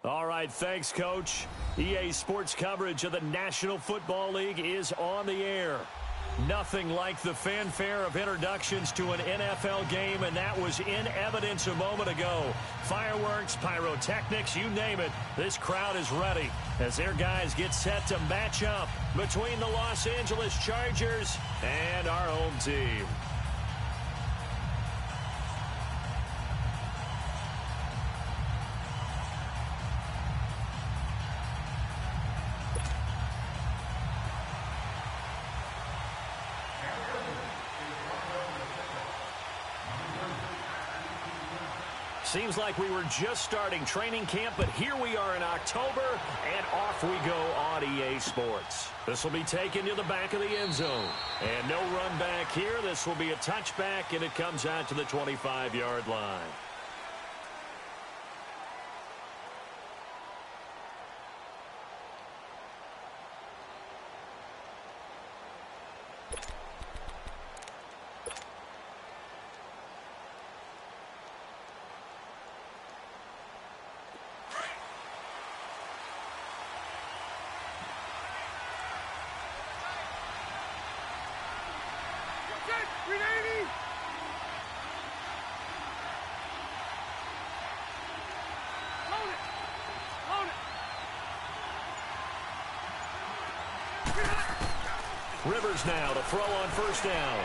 All right, thanks, Coach. EA Sports coverage of the National Football League is on the air. Nothing like the fanfare of introductions to an NFL game, and that was in evidence a moment ago. Fireworks, pyrotechnics, you name it. This crowd is ready as their guys get set to match up between the Los Angeles Chargers and our home team. Seems like we were just starting training camp, but here we are in October, and off we go on EA Sports. This will be taken to the back of the end zone. And no run back here. This will be a touchback, and it comes out to the 25-yard line. Rivers now to throw on first down.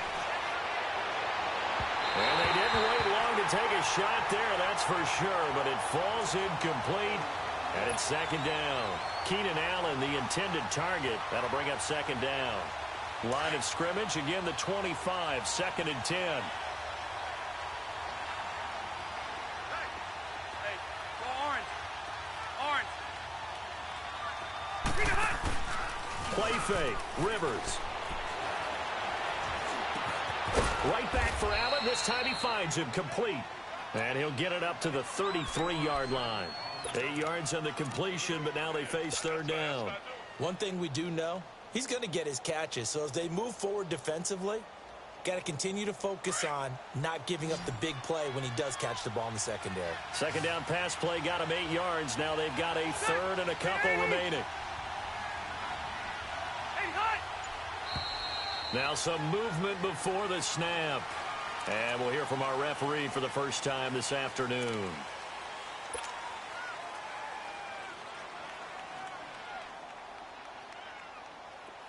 And they didn't wait long to take a shot there, that's for sure, but it falls incomplete, and it's second down. Keenan Allen, the intended target. That'll bring up second down. Line of scrimmage, again the 25, second and 10. Play fake, Rivers. Right back for Allen. This time he finds him complete. And he'll get it up to the 33-yard line. 8 yards on the completion, but now they face third down. One thing we do know, he's going to get his catches. So as they move forward defensively, got to continue to focus on not giving up the big play when he does catch the ball in the secondary. Second down pass play got him 8 yards. Now they've got a third and a couple remaining. Now some movement before the snap. And we'll hear from our referee for the first time this afternoon.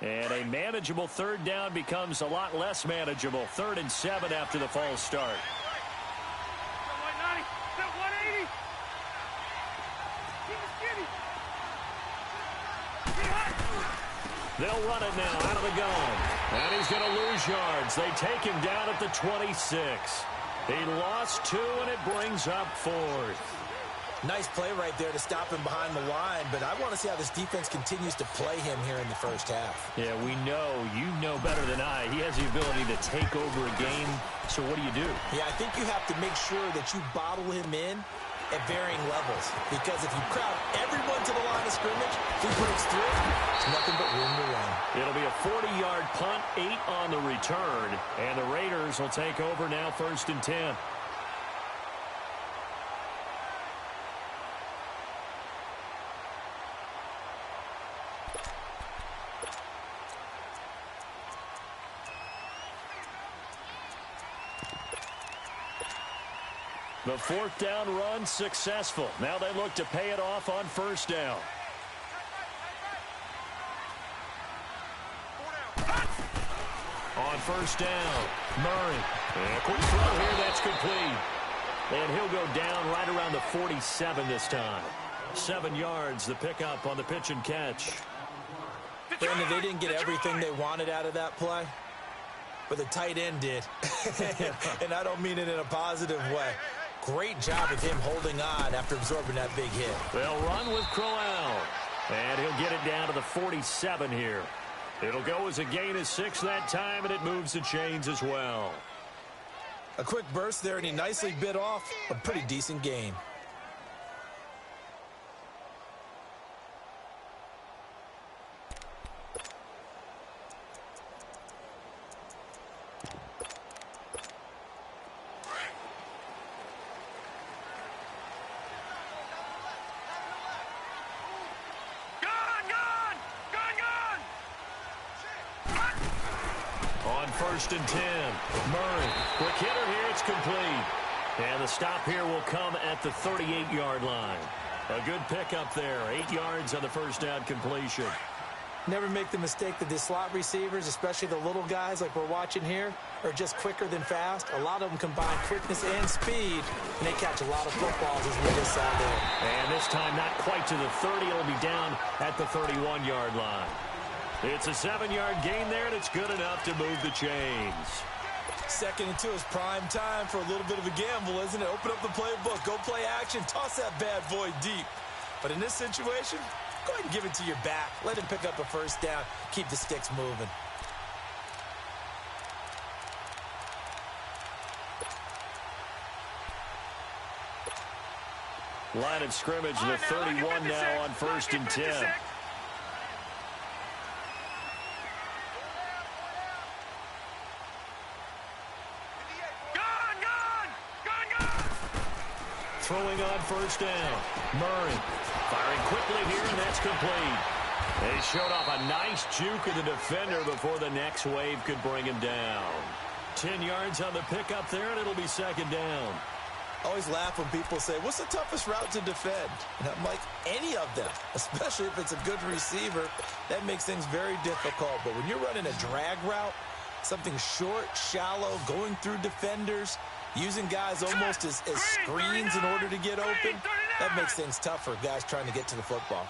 And a manageable third down becomes a lot less manageable. 3rd and 7 after the false start. They'll run it now out of the gun. And he's going to lose yards. They take him down at the 26. He lost 2, and it brings up 4th. Nice play right there to stop him behind the line, but I want to see how this defense continues to play him here in the first half. Yeah, we know. You know better than I. He has the ability to take over a game. So what do you do? Yeah, I think you have to make sure that you bottle him in at varying levels, because if you crowd everyone to the line of scrimmage, if he breaks through, it's nothing but room to run. It'll be a 40-yard punt, 8 on the return, and the Raiders will take over now 1st and 10. The 4th down run successful. Now they look to pay it off on first down. On first down, Murray. And a quick throw here, that's complete. And he'll go down right around the 47 this time. 7 yards, the pickup on the pitch and catch. Brandon, they didn't get everything they wanted out of that play, but the tight end did. And I don't mean it in a positive way. Great job of him holding on after absorbing that big hit. They'll run with Crowell. And he'll get it down to the 47 here. It'll go as a gain of 6 that time, and it moves the chains as well. A quick burst there, and he nicely bit off a pretty decent gain. On 1st and 10, Murray. Quick hitter here, it's complete. And the stop here will come at the 38-yard line. A good pickup there, 8 yards on the first down completion. Never make the mistake that the slot receivers, especially the little guys like we're watching here, are just quicker than fast. A lot of them combine quickness and speed, and they catch a lot of footballs as we just saw there. And this time not quite to the 30. It'll be down at the 31-yard line. It's a 7-yard gain there, and it's good enough to move the chains. 2nd and 2 is prime time for a little bit of a gamble, isn't it? Open up the playbook, go play action, toss that bad boy deep. But in this situation, go ahead and give it to your back. Let him pick up a first down. Keep the sticks moving. Line of scrimmage, the 31 now on 1st and 10. Throwing on 1st down. Murray firing quickly here, and that's complete. They showed off a nice juke of the defender before the next wave could bring him down. 10 yards on the pickup there, and it'll be 2nd down. I always laugh when people say, what's the toughest route to defend? And I'm like, any of them, especially if it's a good receiver. That makes things very difficult. But when you're running a drag route, something short, shallow, going through defenders, using guys almost as screens in order to get open, that makes things tough for guys trying to get to the football.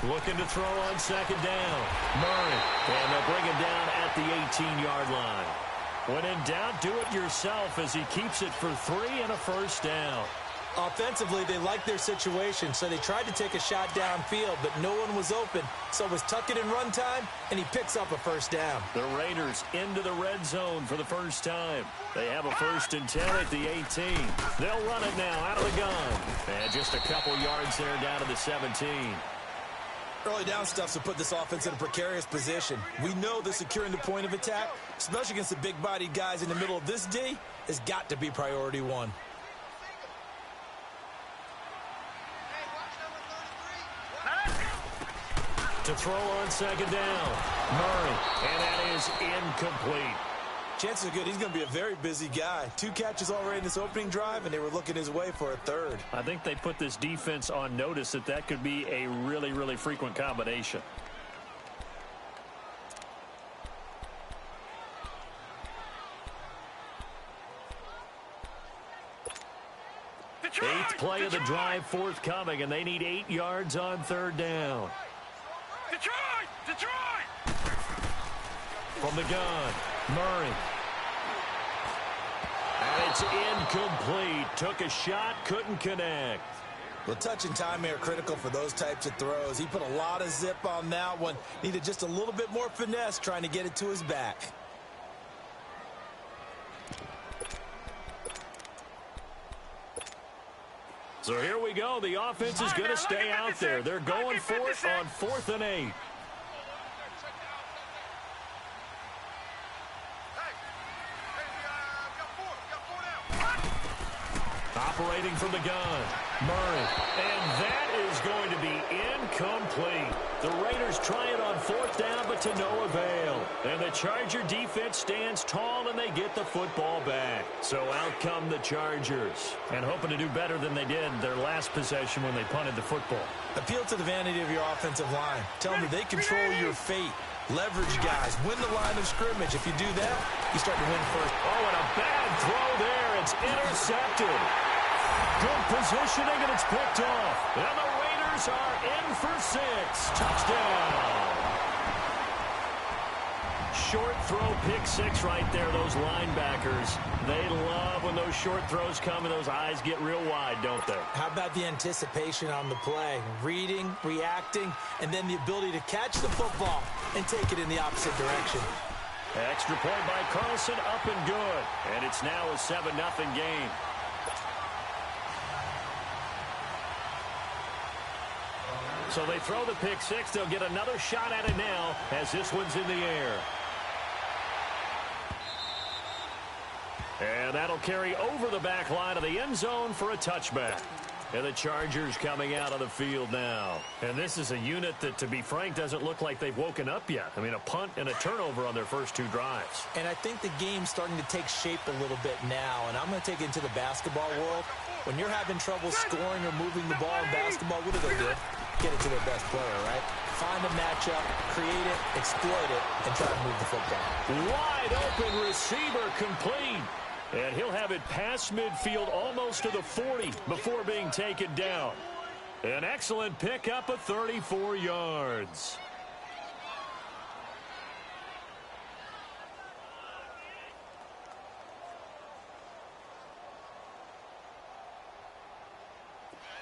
Looking to throw on 2nd down. Murray. And they'll bring him down at the 18-yard line. When in doubt, do it yourself as he keeps it for 3 and a first down. Offensively, they liked their situation, so they tried to take a shot downfield, but no one was open. So it was tuck it and run time, and he picks up a first down. The Raiders into the red zone for the first time. They have a 1st and 10 at the 18. They'll run it now out of the gun. And just a couple yards there down to the 17. Early down stuff to put this offense in a precarious position. We know that securing the point of attack, especially against the big-bodied guys in the middle of this D, has got to be priority 1. To throw on 2nd down. Murray. And that is incomplete. Chances are good he's going to be a very busy guy. 2 catches already in this opening drive, and they were looking his way for a 3rd. I think they put this defense on notice that could be a really, really frequent combination. Eighth play of the drive forthcoming, and they need 8 yards on 3rd down. Detroit! From the gun, Murray. And it's incomplete. Took a shot, couldn't connect. Well, touch and time are critical for those types of throws. He put a lot of zip on that one. Needed just a little bit more finesse trying to get it to his back. So here we go. The offense is going to stay out there. They're going for it on 4th and 8. Operating from the gun, Murray. And that is going to be incomplete. The Raiders try it on 4th down, but to no avail. And the Charger defense stands tall, and they get the football back. So out come the Chargers. And hoping to do better than they did their last possession when they punted the football. Appeal to the vanity of your offensive line. Tell them that they control your fate. Leverage guys. Win the line of scrimmage. If you do that, you start to win first. Oh, and a bad throw there. It's intercepted. Good positioning, and it's picked off. And the Raiders are in for 6. Touchdown. Short throw, pick 6 right there. Those linebackers, they love when those short throws come and those eyes get real wide, don't they? How about the anticipation on the play? Reading, reacting, and then the ability to catch the football and take it in the opposite direction. Extra point by Carlson, up and good. And it's now a 7-0 game. So they throw the pick 6. They'll get another shot at it now as this one's in the air. And that'll carry over the back line of the end zone for a touchback. And the Chargers coming out on the field now. And this is a unit that, to be frank, doesn't look like they've woken up yet. I mean, a punt and a turnover on their first 2 drives. And I think the game's starting to take shape a little bit now. And I'm going to take it into the basketball world. When you're having trouble scoring or moving the ball in basketball, what do? Get it to their best player, right? Find a matchup, create it, exploit it, and try to move the football. Wide open receiver complete. And he'll have it past midfield almost to the 40 before being taken down. An excellent pickup of 34 yards.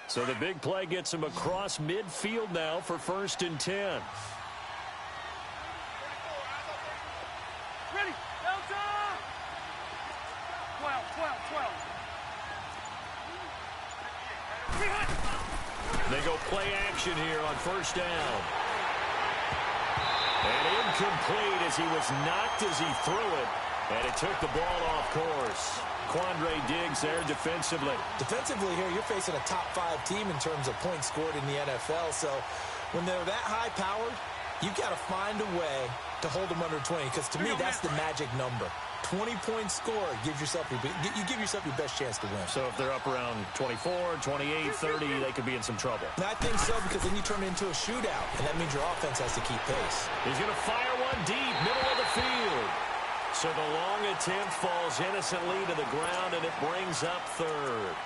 So the big play gets him across midfield now for 1st and 10. Ready, Delta! 12. They go play action here on 1st down. And incomplete as he was knocked as he threw it. And it took the ball off course. Quandre Diggs there defensively. Defensively here, you're facing a top 5 team in terms of points scored in the NFL. So when they're that high-powered, you've got to find a way to hold them under 20. Because to me, that's the magic number. 20-point score, you give yourself your best chance to win. So if they're up around 24, 28, 30, they could be in some trouble. And I think so, because then you turn it into a shootout, and that means your offense has to keep pace. He's going to fire one deep, middle of the field. So the long attempt falls innocently to the ground, and it brings up 3rd.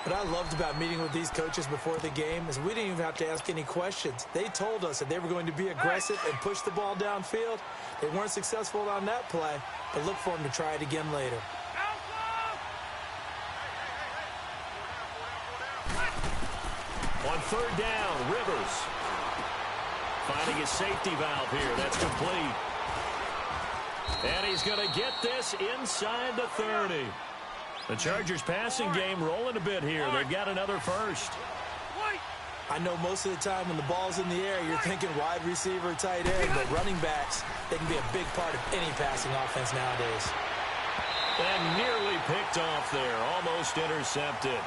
What I loved about meeting with these coaches before the game is we didn't even have to ask any questions. They told us that they were going to be aggressive and push the ball downfield. They weren't successful on that play, but look for them to try it again later. On 3rd down, Rivers finding his safety valve here. That's complete. And he's going to get this inside the 30. The Chargers passing game rolling a bit here. They've got another 1st. I know most of the time when the ball's in the air, you're thinking wide receiver, tight end, but running backs, they can be a big part of any passing offense nowadays. And nearly picked off there, almost intercepted.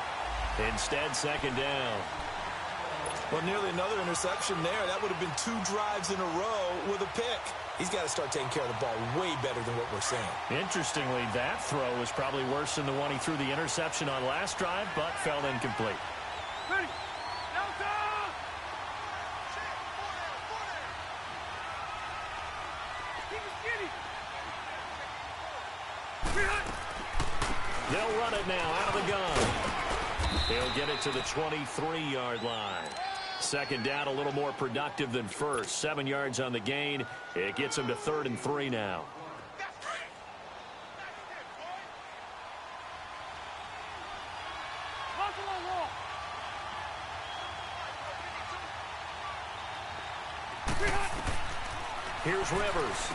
Instead, 2nd down. Well, nearly another interception there. That would have been 2 drives in a row with a pick. He's got to start taking care of the ball way better than what we're seeing. Interestingly, that throw was probably worse than the one he threw the interception on last drive, but fell incomplete. Ready, Delta! They'll run it now out of the gun. He'll get it to the 23-yard line. 2nd down, a little more productive than 1st. 7 yards on the gain. It gets him to 3rd and 3 now. Here's Rivers.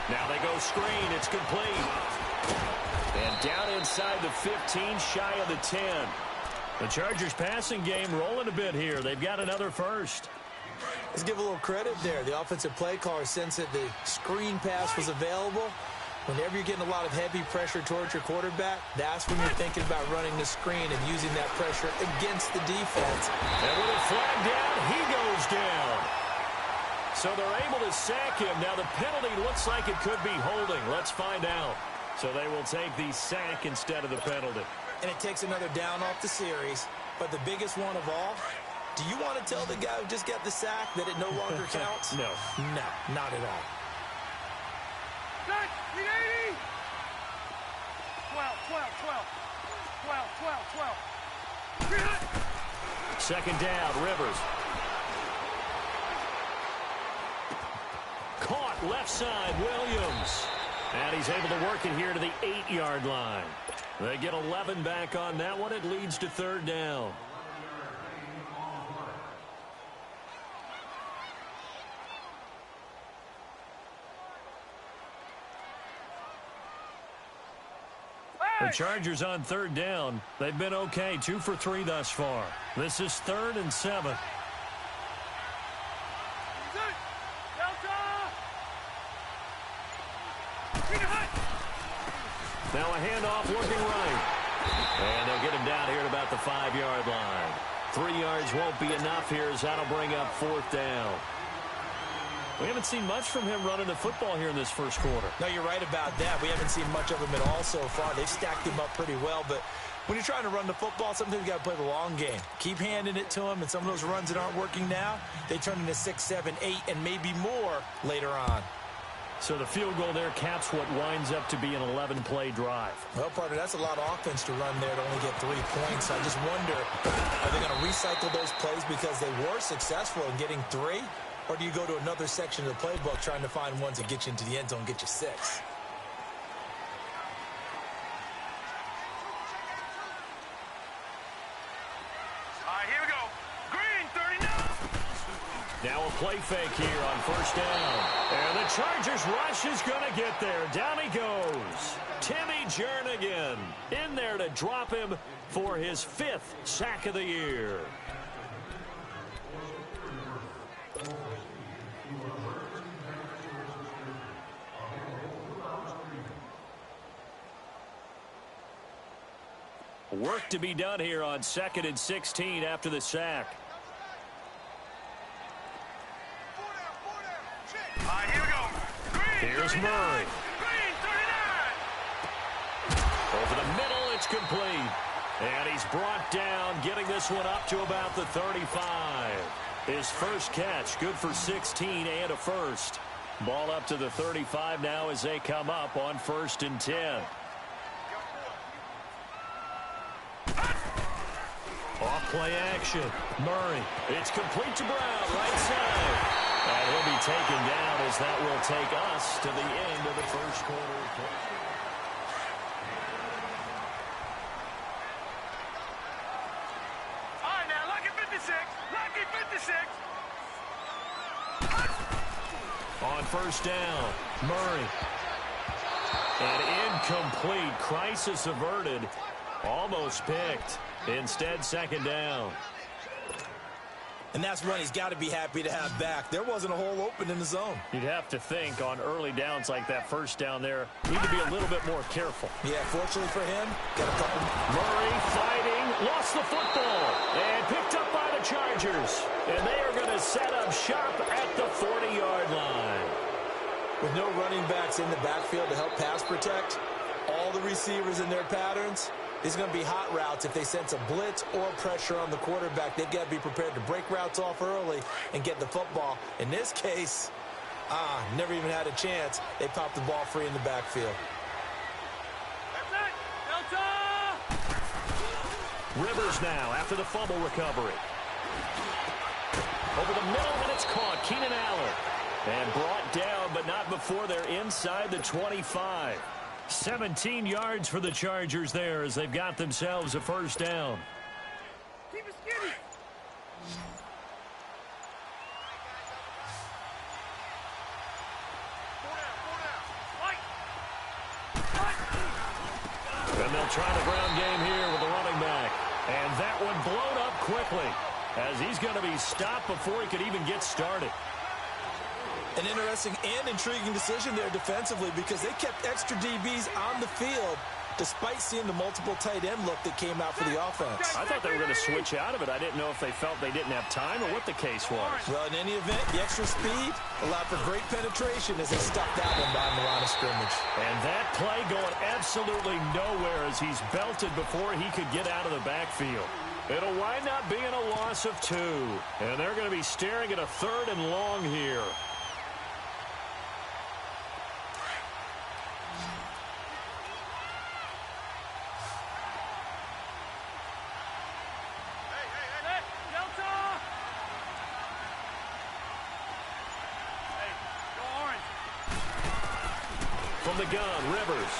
Now they go screen. It's complete. And down inside the 15, shy of the 10. The Chargers passing game rolling a bit here. They've got another 1st. Let's give a little credit there. The offensive play caller sensed that the screen pass was available. Whenever you're getting a lot of heavy pressure towards your quarterback, that's when you're thinking about running the screen and using that pressure against the defense. And with a flag down, he goes down. So they're able to sack him. Now the penalty looks like it could be holding. Let's find out. So they will take the sack instead of the penalty. And it takes another down off the series. But the biggest one of all, do you want to tell the guy who just got the sack that it no longer counts? No. No, not at all. 380! 12. 2nd down, Rivers. Caught left side, Williams. And he's able to work it here to the 8-yard line. They get 11 back on that one. It leads to 3rd down. The Chargers on 3rd down. They've been okay, 2 for 3 thus far. This is 3rd and 7. Now a handoff looking right. And they'll get him down here at about the 5-yard line. 3 yards won't be enough here as that'll bring up 4th down. We haven't seen much from him running the football here in this first quarter. No, you're right about that. We haven't seen much of him at all so far. They've stacked him up pretty well, but when you're trying to run the football, sometimes you got to play the long game. Keep handing it to him, and some of those runs that aren't working now, they turn into 6, 7, 8, and maybe more later on. So the field goal there caps what winds up to be an 11-play drive. Well, partner, that's a lot of offense to run there to only get 3 points. I just wonder, are they going to recycle those plays because they were successful in getting 3? Or do you go to another section of the playbook trying to find ones that get you into the end zone and get you 6? All right, here we go. Green, 39. Now a play fake here on 1st down. And the Chargers rush is going to get there. Down he goes. Timmy Jernigan in there to drop him for his 5th sack of the year. Work to be done here on 2nd and 16 after the sack. All right, here we go. Green, Here's 39. Murray. Green, 39. Over the middle, it's complete. And he's brought down, getting this one up to about the 35. His first catch, good for 16 and a first. Ball up to the 35 now as they come up on 1st and 10. Off play action. Murray. It's complete to Brown, right side. And he'll be taken down as that will take us to the end of the first quarter. All right, now, lucky 56. Lucky 56. On 1st down, Murray. And incomplete. Crisis averted. Almost picked. Instead, 2nd down. And that's one he's got to be happy to have back. There wasn't a hole open in the zone. You'd have to think on early downs like that 1st down there, need to be a little bit more careful. Yeah, fortunately for him, got a couple. Murray fighting, lost the football, and picked up by the Chargers. And they are going to set up shop at the 40-yard line. With no running backs in the backfield to help pass protect, all the receivers in their patterns, there's going to be hot routes. If they sense a blitz or pressure on the quarterback, they've got to be prepared to break routes off early and get the football. In this case, never even had a chance. They popped the ball free in the backfield. That's it. Delta. Rivers now after the fumble recovery. Over the middle, and it's caught. Keenan Allen. And brought down, but not before they're inside the 25. 17 yards for the Chargers there as they've got themselves a 1st down. Keep it skinny. And they'll try the ground game here with the running back. And that one blown up quickly as he's going to be stopped before he could even get started. An interesting and intriguing decision there defensively because they kept extra DBs on the field despite seeing the multiple tight end look that came out for the offense. I thought they were going to switch out of it. I didn't know if they felt they didn't have time or what the case was. Well, in any event, the extra speed allowed for great penetration as they stuffed that one behind the line of scrimmage. And that play going absolutely nowhere as he's belted before he could get out of the backfield. It'll wind up being a loss of 2. And they're going to be staring at a 3rd and long here. From the gun, Rivers.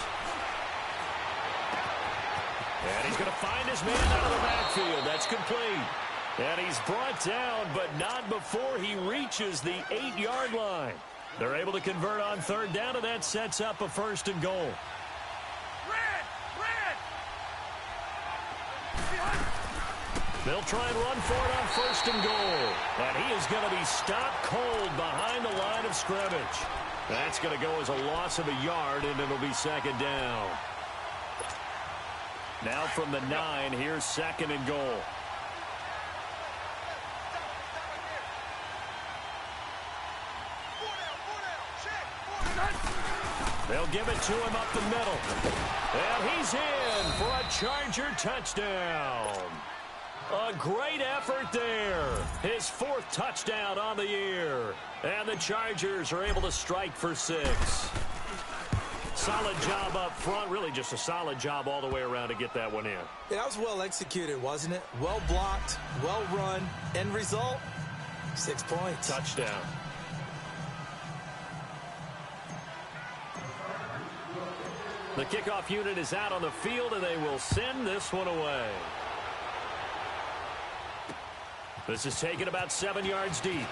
And he's going to find his man out of the backfield. That's complete. And he's brought down, but not before he reaches the 8-yard line. They're able to convert on 3rd down, and that sets up a 1st and goal. Red! They'll try and run for it on 1st and goal. And he is going to be stopped cold behind the line of scrimmage. That's going to go as a loss of a yard, and it'll be 2nd down. Now from the 9, here's 2nd and goal. They'll give it to him up the middle. And he's in for a Charger touchdown. A great effort there. His 4th touchdown on the year. And the Chargers are able to strike for 6. Solid job up front. Really just a solid job all the way around to get that one in. Yeah, that was well executed, wasn't it? Well blocked, well run. End result, 6 points. Touchdown. The kickoff unit is out on the field, and they will send this one away. This is taken about 7 yards deep.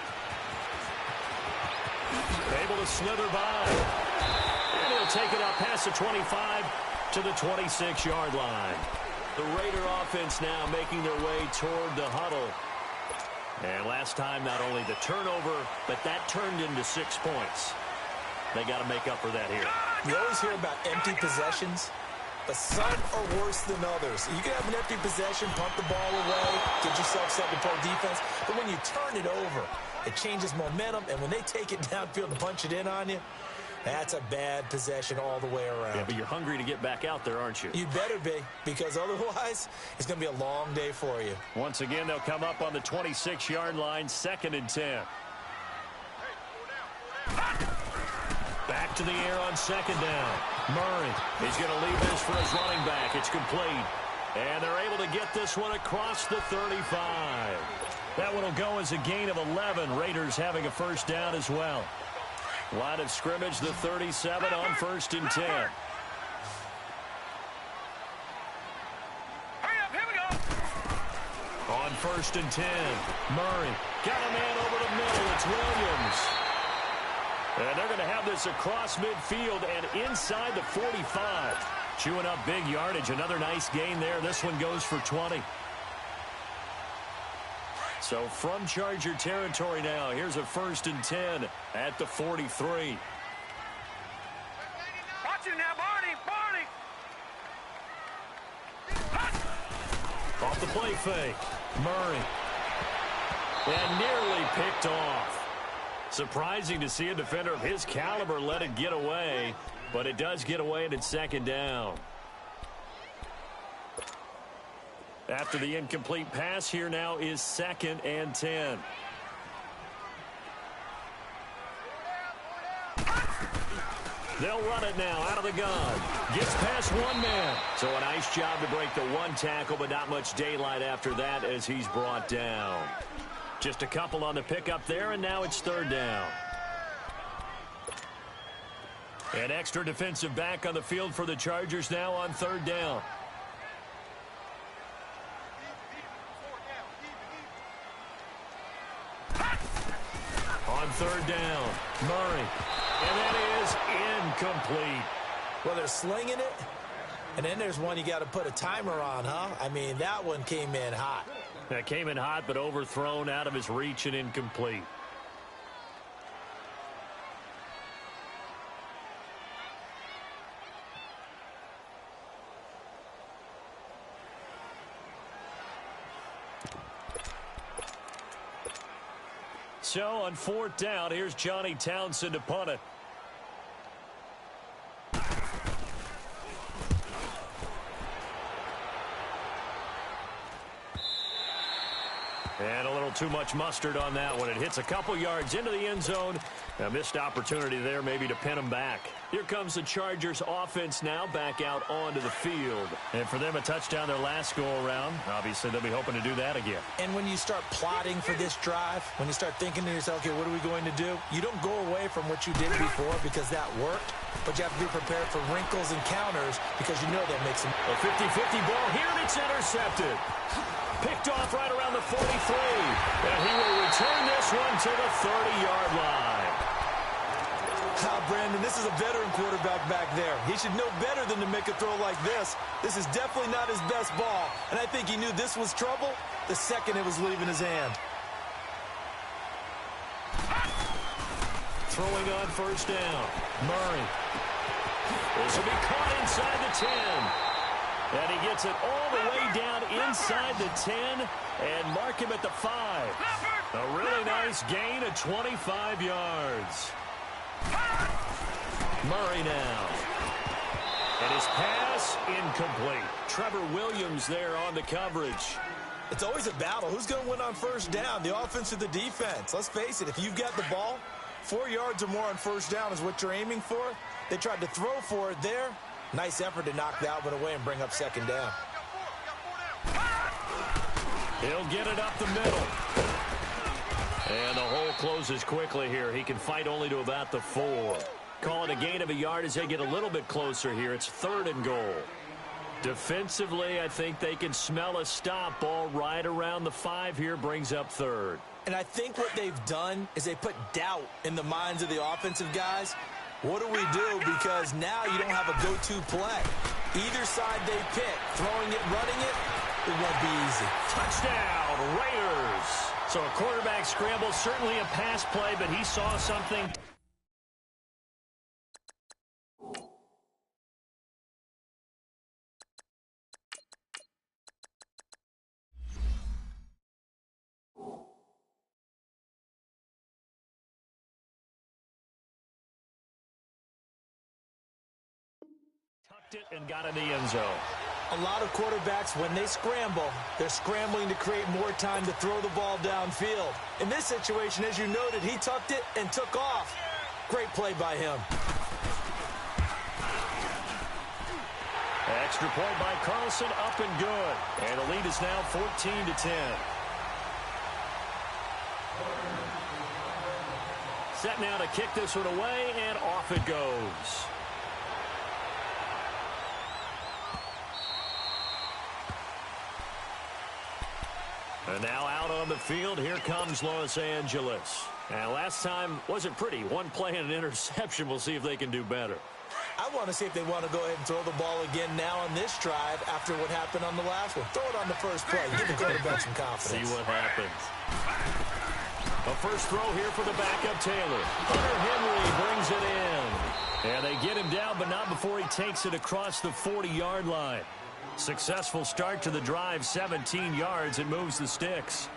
Able to slither by. And he'll take it out past the 25 to the 26-yard line. The Raider offense now making their way toward the huddle. And last time, not only the turnover, but that turned into 6 points. They got to make up for that here. You always hear about empty possessions, but some are worse than others. You can have an empty possession, punt the ball away, get yourself set to play defense, but when you turn it over, it changes momentum, and when they take it downfield and punch it in on you, that's a bad possession all the way around. Yeah, but you're hungry to get back out there, aren't you? You better be, because otherwise, it's going to be a long day for you. Once again, they'll come up on the 26-yard line, 2nd and 10. Back to the air on 2nd down. Murray, he's going to leave this for his running back. It's complete. And they're able to get this one across the 35. That one will go as a gain of 11. Raiders having a 1st down as well. Line of scrimmage, the 37 on 1st and 10. Hurry up, here we go. On 1st and 10, Murray got a man over the middle. It's Williams. And they're going to have this across midfield and inside the 45. Chewing up big yardage. Another nice gain there. This one goes for 20. So from Charger territory now, here's a 1st and 10 at the 43. Watch it now, Barney, Barney. Off the play fake. Murray. And nearly picked off. Surprising to see a defender of his caliber let it get away, but it does get away and it's 2nd down. After the incomplete pass, here now is 2nd and 10. They'll run it now out of the gun. Gets past one man. So a nice job to break the one tackle, but not much daylight after that as he's brought down. Just a couple on the pickup there, and now it's 3rd down. An extra defensive back on the field for the Chargers now on 3rd down. On 3rd down, Murray. And that is incomplete. Well, they're slinging it, and then there's one you got to put a timer on, huh? I mean, that one came in hot. That came in hot, but overthrown out of his reach and incomplete. So on 4th down, here's Johnny Townsend to punt it. And a little too mumuch mustard on that one. It hits a couple yards into the end zone. A missed opportunity there maybe to pin him back. Here comes the Chargers offense now back out onto the field. And for them, a touchdown their last go-around. Obviously, they'll be hoping to do that again. And when you start plotting for this drive, when you start thinking to yourself, okay, what are we going to do? You don't go away from what you did before because that worked. But you have to be prepared for wrinkles and counters because you know that makes them. A 50-50 ball here, and it's intercepted. Picked off right around the 43. And he will return this one to the 30-yard line. Brandon, this is a veteran quarterback back there. He should know better than to make a throw like this. This is definitely not his best ball. And I think he knew this was trouble the second it was leaving his hand. Throwing on 1st down. Murray. This will be caught inside the 10. And he gets it all the way down inside the 10 and mark him at the 5. A really nice gain of 25 yards. Murray now. And his pass incomplete. Trevor Williams there on the coverage. It's always a battle. Who's going to win on first down, the offense or the defense? Let's face it, if you've got the ball, 4 yards or more on first down is what you're aiming for. They tried to throw for it there. Nice effort to knock that one away and bring up second down. He'll get it up the middle. And the hole closes quickly here. He can fight only to about the 4. Call it a gain of a yard as they get a little bit closer here. It's 3rd and goal. Defensively, I think they can smell a stop. Ball right around the 5 here, brings up 3rd. And I think what they've done is they put doubt in the minds of the offensive guys. What do we do? Because now you don't have a go-to play. Either side they pick, throwing it, running it, it won't be easy. Touchdown, Raiders. So a quarterback scramble, certainly a pass play, but he saw something. It and got in the end zone. A lot of quarterbacks, when they scramble, they're scrambling to create more time to throw the ball downfield. In this situation, as you noted, he tucked it and took off. Great play by him. Extra point by Carlson, up and good. And the lead is now 14-10. Set now to kick this one away, and off it goes. And now out on the field, here comes Los Angeles. And last time wasn't pretty. One play and an interception. We'll see if they can do better. I want to see if they want to go ahead and throw the ball again now on this drive after what happened on the last one. Throw it on the first play. Give the quarterback some confidence. See what happens. A first throw here for the backup Taylor. Hunter Henry brings it in. And they get him down, but not before he takes it across the 40-yard line. Successful start to the drive, 17 yards. It moves the sticks.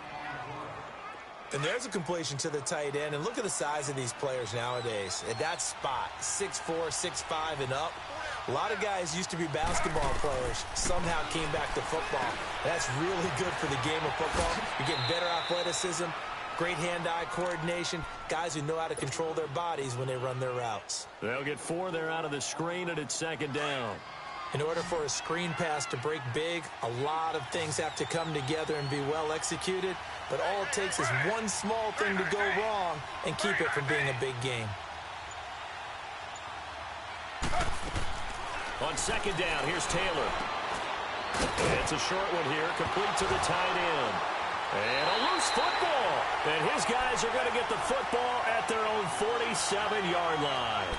And there's a completion to the tight end. And look at the size of these players nowadays. At that spot, 6'4", 6'5", and up. A lot of guys used to be basketball players, somehow came back to football. That's really good for the game of football. You're getting better athleticism, great hand-eye coordination, guys who know how to control their bodies when they run their routes. They'll get 4 there out of the screen, and it's second down. In order for a screen pass to break big, a lot of things have to come together and be well executed. But all it takes is one small thing to go wrong and keep it from being a big game. On second down, here's Taylor. It's a short one here, complete to the tight end. And a loose football. And his guys are going to get the football at their own 47-yard line.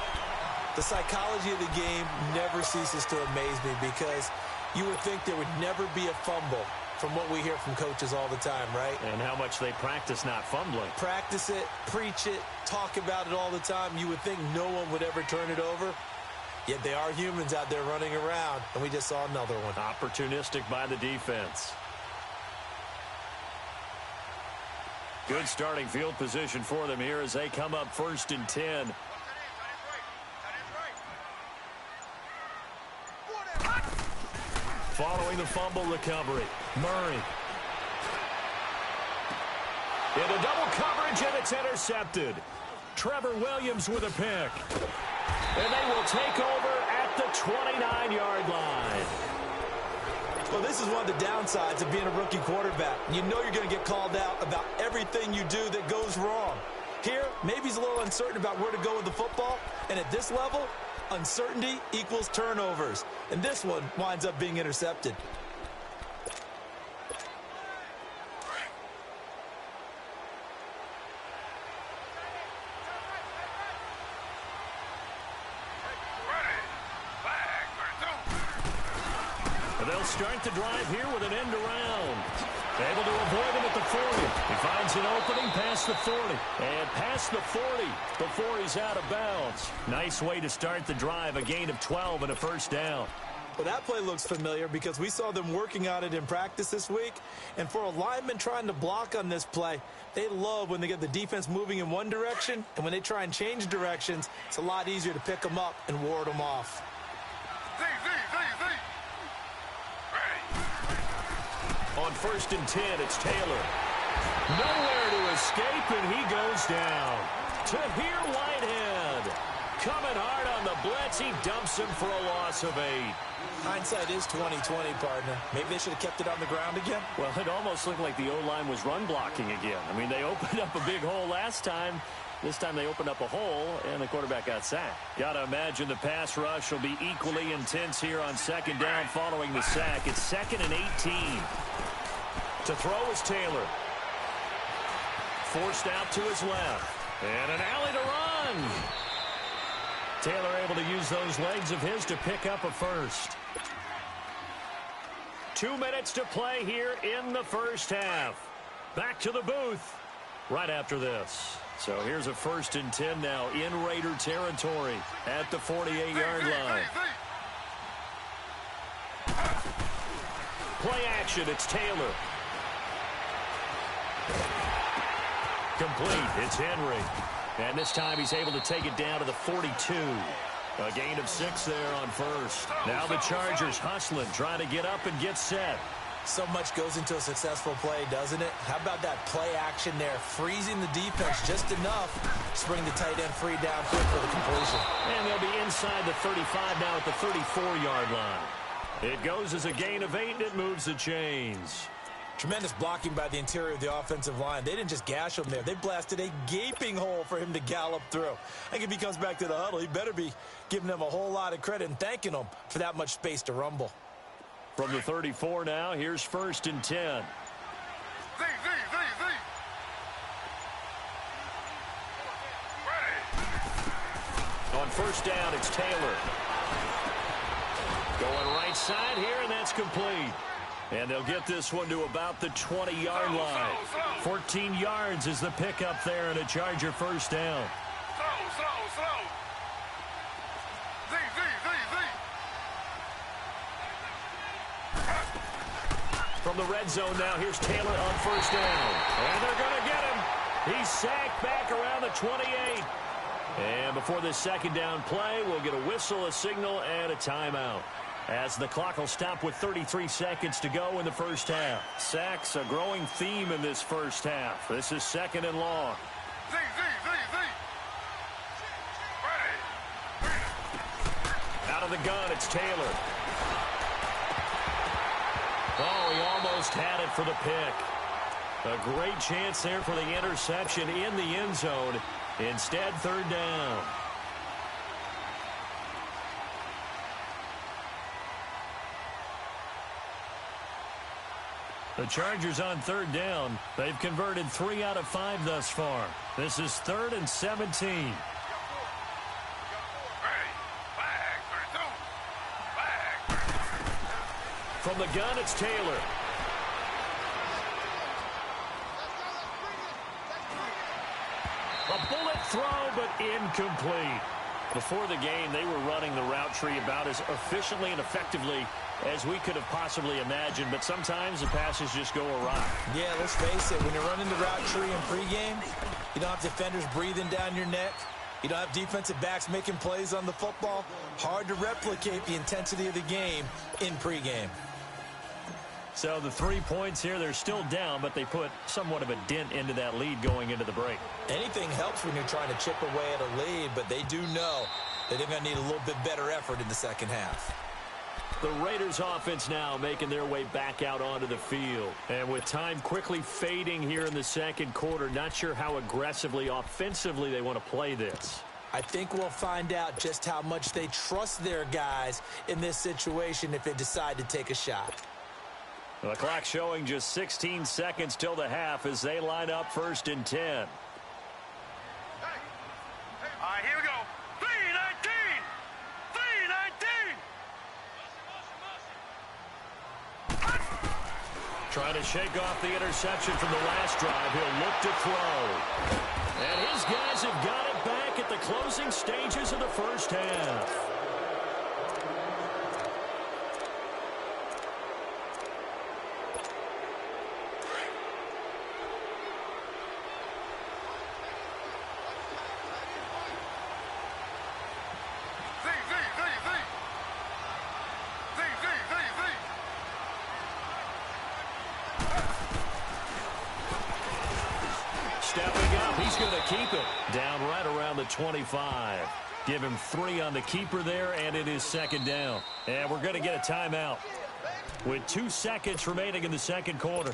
The psychology of the game never ceases to amaze me because you would think there would never be a fumble from what we hear from coaches all the time, right? And how much they practice not fumbling. Practice it, preach it, talk about it all the time. You would think no one would ever turn it over. Yet they are humans out there running around, and we just saw another one. Opportunistic by the defense. Good starting field position for them here as they come up 1st and 10. Following the fumble recovery, Murray. Into double coverage, and it's intercepted. Trevor Williams with a pick. And they will take over at the 29-yard line. Well, this is one of the downsides of being a rookie quarterback. You know you're going to get called out about everything you do that goes wrong. Here, maybe he's a little uncertain about where to go with the football, and at this level, uncertainty equals turnovers. And this one winds up being intercepted. And they'll start the drive here with an end around. Able to avoid him at the 40. He finds an opening past the 40. And past the 40 before he's out of bounds. Nice way to start the drive. A gain of 12 and a first down. Well, that play looks familiar because we saw them working on it in practice this week. And for a lineman trying to block on this play, they love when they get the defense moving in one direction. And when they try and change directions, it's a lot easier to pick them up and ward them off. On 1st and 10, it's Taylor. Nowhere to escape, and he goes down. Tahir Whitehead coming hard on the blitz. He dumps him for a loss of 8. Hindsight is 20/20, partner. Maybe they should have kept it on the ground again. Well, it almost looked like the O-line was run blocking again. I mean, they opened up a big hole last time. This time they opened up a hole, and the quarterback got sacked. Got to imagine the pass rush will be equally intense here on 2nd down following the sack. It's 2nd and 18. To throw is Taylor. Forced out to his left. And an alley to run. Taylor able to use those legs of his to pick up a first. 2 minutes to play here in the first half. Back to the booth right after this. So here's a 1st and 10 now in Raider territory at the 48-yard line. Play action, it's Taylor. Complete, it's Henry. And this time he's able to take it down to the 42. A gain of 6 there on 1st. Now the Chargers hustling, trying to get up and get set. So much goes into a successful play, doesn't it? How about that play action there? Freezing the defense just enough to bring the tight end free downfield for the completion. And they'll be inside the 35 now at the 34-yard line. It goes as a gain of 8, and it moves the chains. Tremendous blocking by the interior of the offensive line. They didn't just gash him there. They blasted a gaping hole for him to gallop through. I think if he comes back to the huddle, he better be giving them a whole lot of credit and thanking them for that much space to rumble. From the 34 now, here's 1st and 10. On 1st down, it's Taylor. Going right side here, and that's complete. And they'll get this one to about the 20-yard line. 14 yards is the pickup there, and a Charger 1st down. From the red zone now, here's Taylor on 1st down. And they're going to get him. He's sacked back around the 28. And before this 2nd down play, we'll get a whistle, a signal, and a timeout. As the clock will stop with 33 seconds to go in the first half. Sacks, a growing theme in this first half. This is 2nd and long. Out of the gun, it's Taylor. Oh, he almost had it for the pick. A great chance there for the interception in the end zone. Instead, 3rd down. The Chargers on 3rd down. They've converted 3 out of 5 thus far. This is 3rd and 17. From the gun, it's Taylor. A bullet throw, but incomplete. Before the game, they were running the route tree about as efficiently and effectively as we could have possibly imagined, but sometimes the passes just go awry. Yeah, let's face it, when you're running the route tree in pregame, you don't have defenders breathing down your neck. You don't have defensive backs making plays on the football. Hard to replicate the intensity of the game in pregame. So the 3 points here, they're still down, but they put somewhat of a dent into that lead going into the break. Anything helps when you're trying to chip away at a lead, but they do know that they're going to need a little bit better effort in the second half. The Raiders offense now making their way back out onto the field. And with time quickly fading here in the second quarter, not sure how aggressively, offensively they want to play this. I think we'll find out just how much they trust their guys in this situation if they decide to take a shot. The clock showing just 16 seconds till the half as they line up 1st and 10. All right, here we go. 3-19. 3-19. Trying to shake off the interception from the last drive. He'll look to throw. And his guys have got it back at the closing stages of the first half. he's going to keep it down right around the 25. Give him 3 on the keeper there, and it is second down. And we're going to get a timeout with 2 seconds remaining in the second quarter.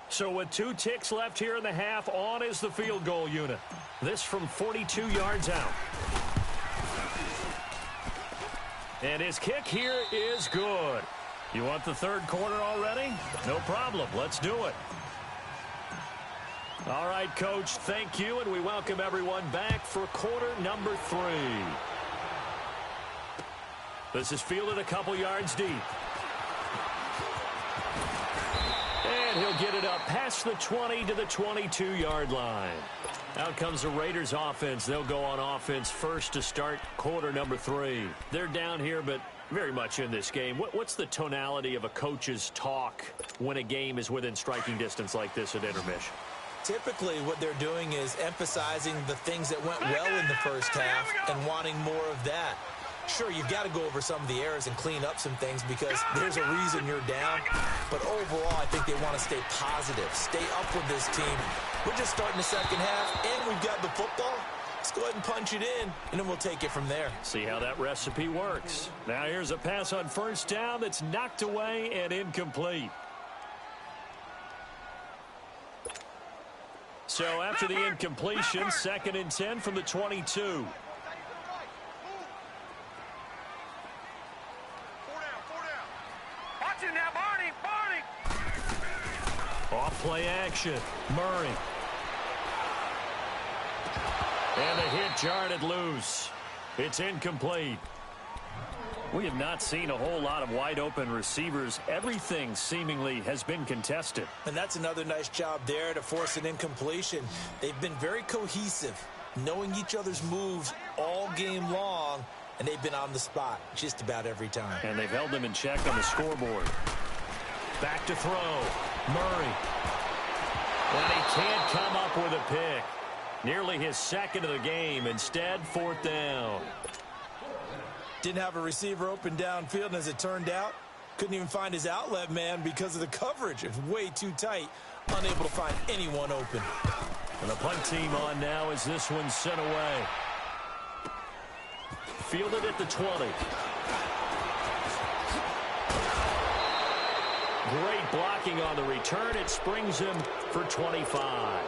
So with 2 ticks left here in the half, on is the field goal unit. This from 42 yards out. And his kick here is good. You want the third quarter already? No problem. Let's do it. All right, Coach, thank you, and we welcome everyone back for quarter number 3. This is fielded a couple yards deep. And he'll get it up past the 20 to the 22-yard line. Out comes the Raiders offense. They'll go on offense first to start quarter number 3. They're down here, but very much in this game. What's the tonality of a coach's talk when a game is within striking distance like this at intermission? Typically, what they're doing is emphasizing the things that went well in the first half and wanting more of that. Sure, you've got to go over some of the errors and clean up some things because there's a reason you're down. But overall, I think they want to stay positive, stay up with this team. We're just starting the second half, and we've got the football. Let's go ahead and punch it in, and then we'll take it from there. See how that recipe works. Now here's a pass on first down that's knocked away and incomplete. So after the incompletion, 2nd and 10 from the 22. Now, Barney! Off play action. Murray. And the hit jarred loose. It's incomplete. We have not seen a whole lot of wide open receivers. Everything seemingly has been contested. And that's another nice job there to force an incompletion. They've been very cohesive, knowing each other's moves all game long. And they've been on the spot just about every time. And they've held them in check on the scoreboard. Back to throw. Murray. And he can't come up with a pick. Nearly his 2nd of the game. Instead, 4th down. Didn't have a receiver open downfield, and as it turned out, couldn't even find his outlet man because of the coverage. It's way too tight. Unable to find anyone open. And the punt team on now as this one's sent away. Fielded at the 20. Great blocking on the return. It springs him for 25.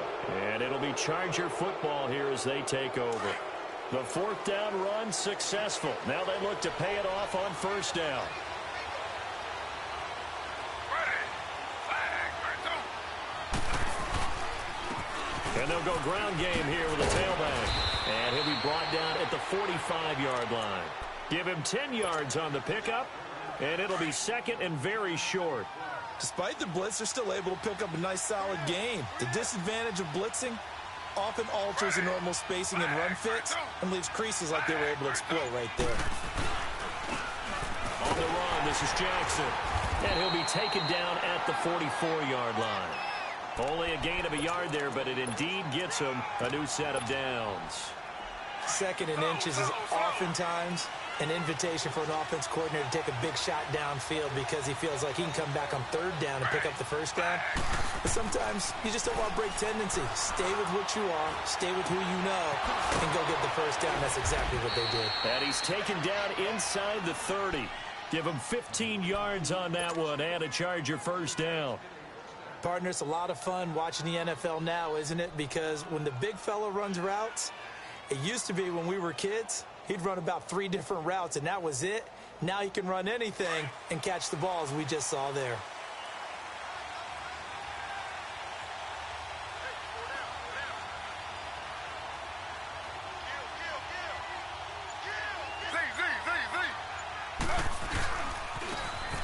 And it'll be Charger football here as they take over. The 4th down run successful. Now they look to pay it off on first down. And they'll go ground game here with a tailback. And he'll be brought down at the 45-yard line. Give him 10 yards on the pickup, and it'll be 2nd and very short. Despite the blitz, they're still able to pick up a nice, solid gain. The disadvantage of blitzing often alters the normal spacing and run fits and leaves creases like they were able to exploit right there. On the run, this is Jackson. And he'll be taken down at the 44-yard line. Only a gain of a yard there, but it indeed gets him a new set of downs. 2nd and inches is oftentimes an invitation for an offense coordinator to take a big shot downfield because he feels like he can come back on 3rd down and pick up the first down. But sometimes you just don't want to break tendency. Stay with what you are, stay with who you know, and go get the first down. That's exactly what they did. And he's taken down inside the 30. Give him 15 yards on that one and a Charger first down. Partner, it's a lot of fun watching the NFL now, isn't it? Because when the big fella runs routes, it used to be when we were kids, he'd run about 3 different routes, and that was it. Now he can run anything and catch the balls we just saw there.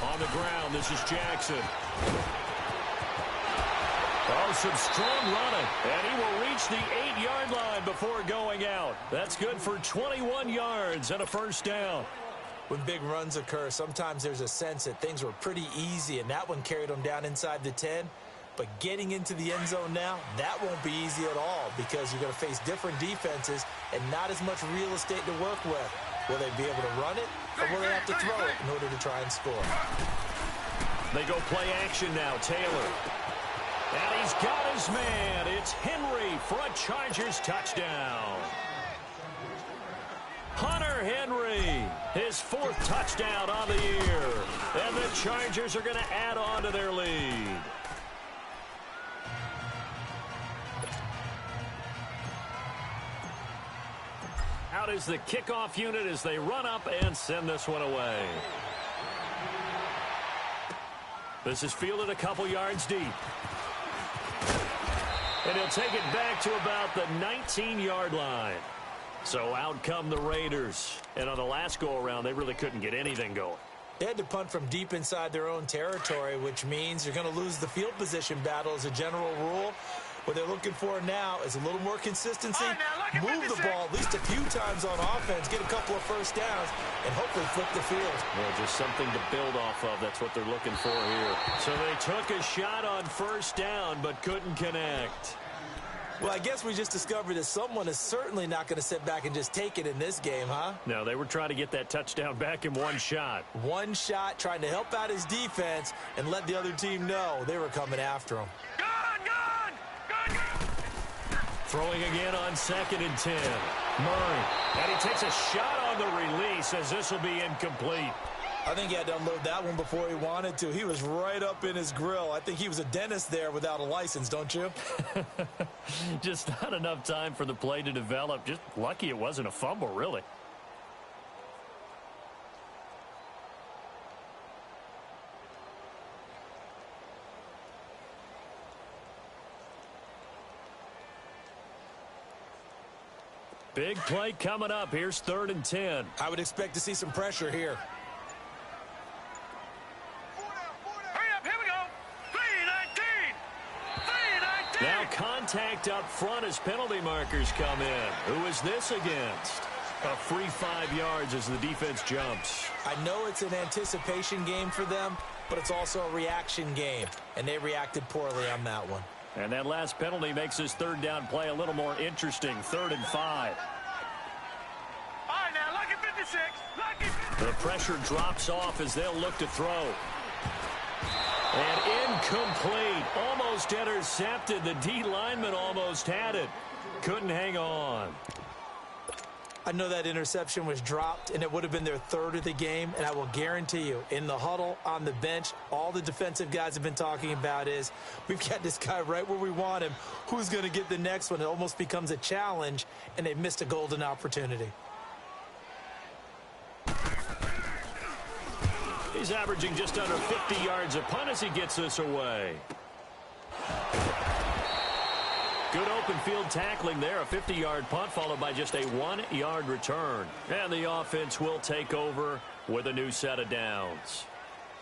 On the ground, this is Jackson. Oh, some strong running, and he will reach the 8-yard line before going out. That's good for 21 yards and a first down. When big runs occur, sometimes there's a sense that things were pretty easy, and that one carried them down inside the 10. But getting into the end zone now, that won't be easy at all because you're going to face different defenses and not as much real estate to work with. Will they be able to run it, or will they have to throw it in order to try and score? They go play action now. Taylor. And he's got his man. It's Henry for a Chargers touchdown. Hunter Henry, his 4th touchdown on the year. And the Chargers are going to add on to their lead. Out is the kickoff unit as they run up and send this one away. This is fielded a couple yards deep. And he'll take it back to about the 19-yard line. So out come the Raiders. And on the last go-around, they really couldn't get anything going. They had to punt from deep inside their own territory, which means you're going to lose the field position battle as a general rule. What they're looking for now is a little more consistency, move the ball at least a few times on offense, get a couple of first downs, and hopefully flip the field. Well, just something to build off of. That's what they're looking for here. So they took a shot on first down but couldn't connect. Well, I guess we just discovered that someone is certainly not going to sit back and just take it in this game, huh? No, they were trying to get that touchdown back in one shot. One shot, trying to help out his defense and let the other team know they were coming after him. Throwing again on 2nd and 10. Murray. And he takes a shot on the release as this will be incomplete. I think he had to unload that one before he wanted to. He was right up in his grill. I think he was a dentist there without a license, don't you? Just not enough time for the play to develop. Just lucky it wasn't a fumble, really. Big play coming up. Here's 3rd and 10. I would expect to see some pressure here. Hurry up, here we go. 3-19. Now contact up front as penalty markers come in. Who is this against? A free 5 yards as the defense jumps. I know it's an anticipation game for them, but it's also a reaction game, and they reacted poorly on that one. And that last penalty makes this 3rd down play a little more interesting. 3rd and 5. All right, now, lucky 56. Lucky. The pressure drops off as they'll look to throw. And incomplete. Almost intercepted. The D lineman almost had it. Couldn't hang on. I know that interception was dropped, and it would have been their 3rd of the game, and I will guarantee you, in the huddle, on the bench, all the defensive guys have been talking about is, we've got this guy right where we want him. Who's going to get the next one? It almost becomes a challenge, and they missed a golden opportunity. He's averaging just under 50 yards a punt as he gets this away. Good open field tackling there. A 50-yard punt followed by just a 1-yard return. And the offense will take over with a new set of downs.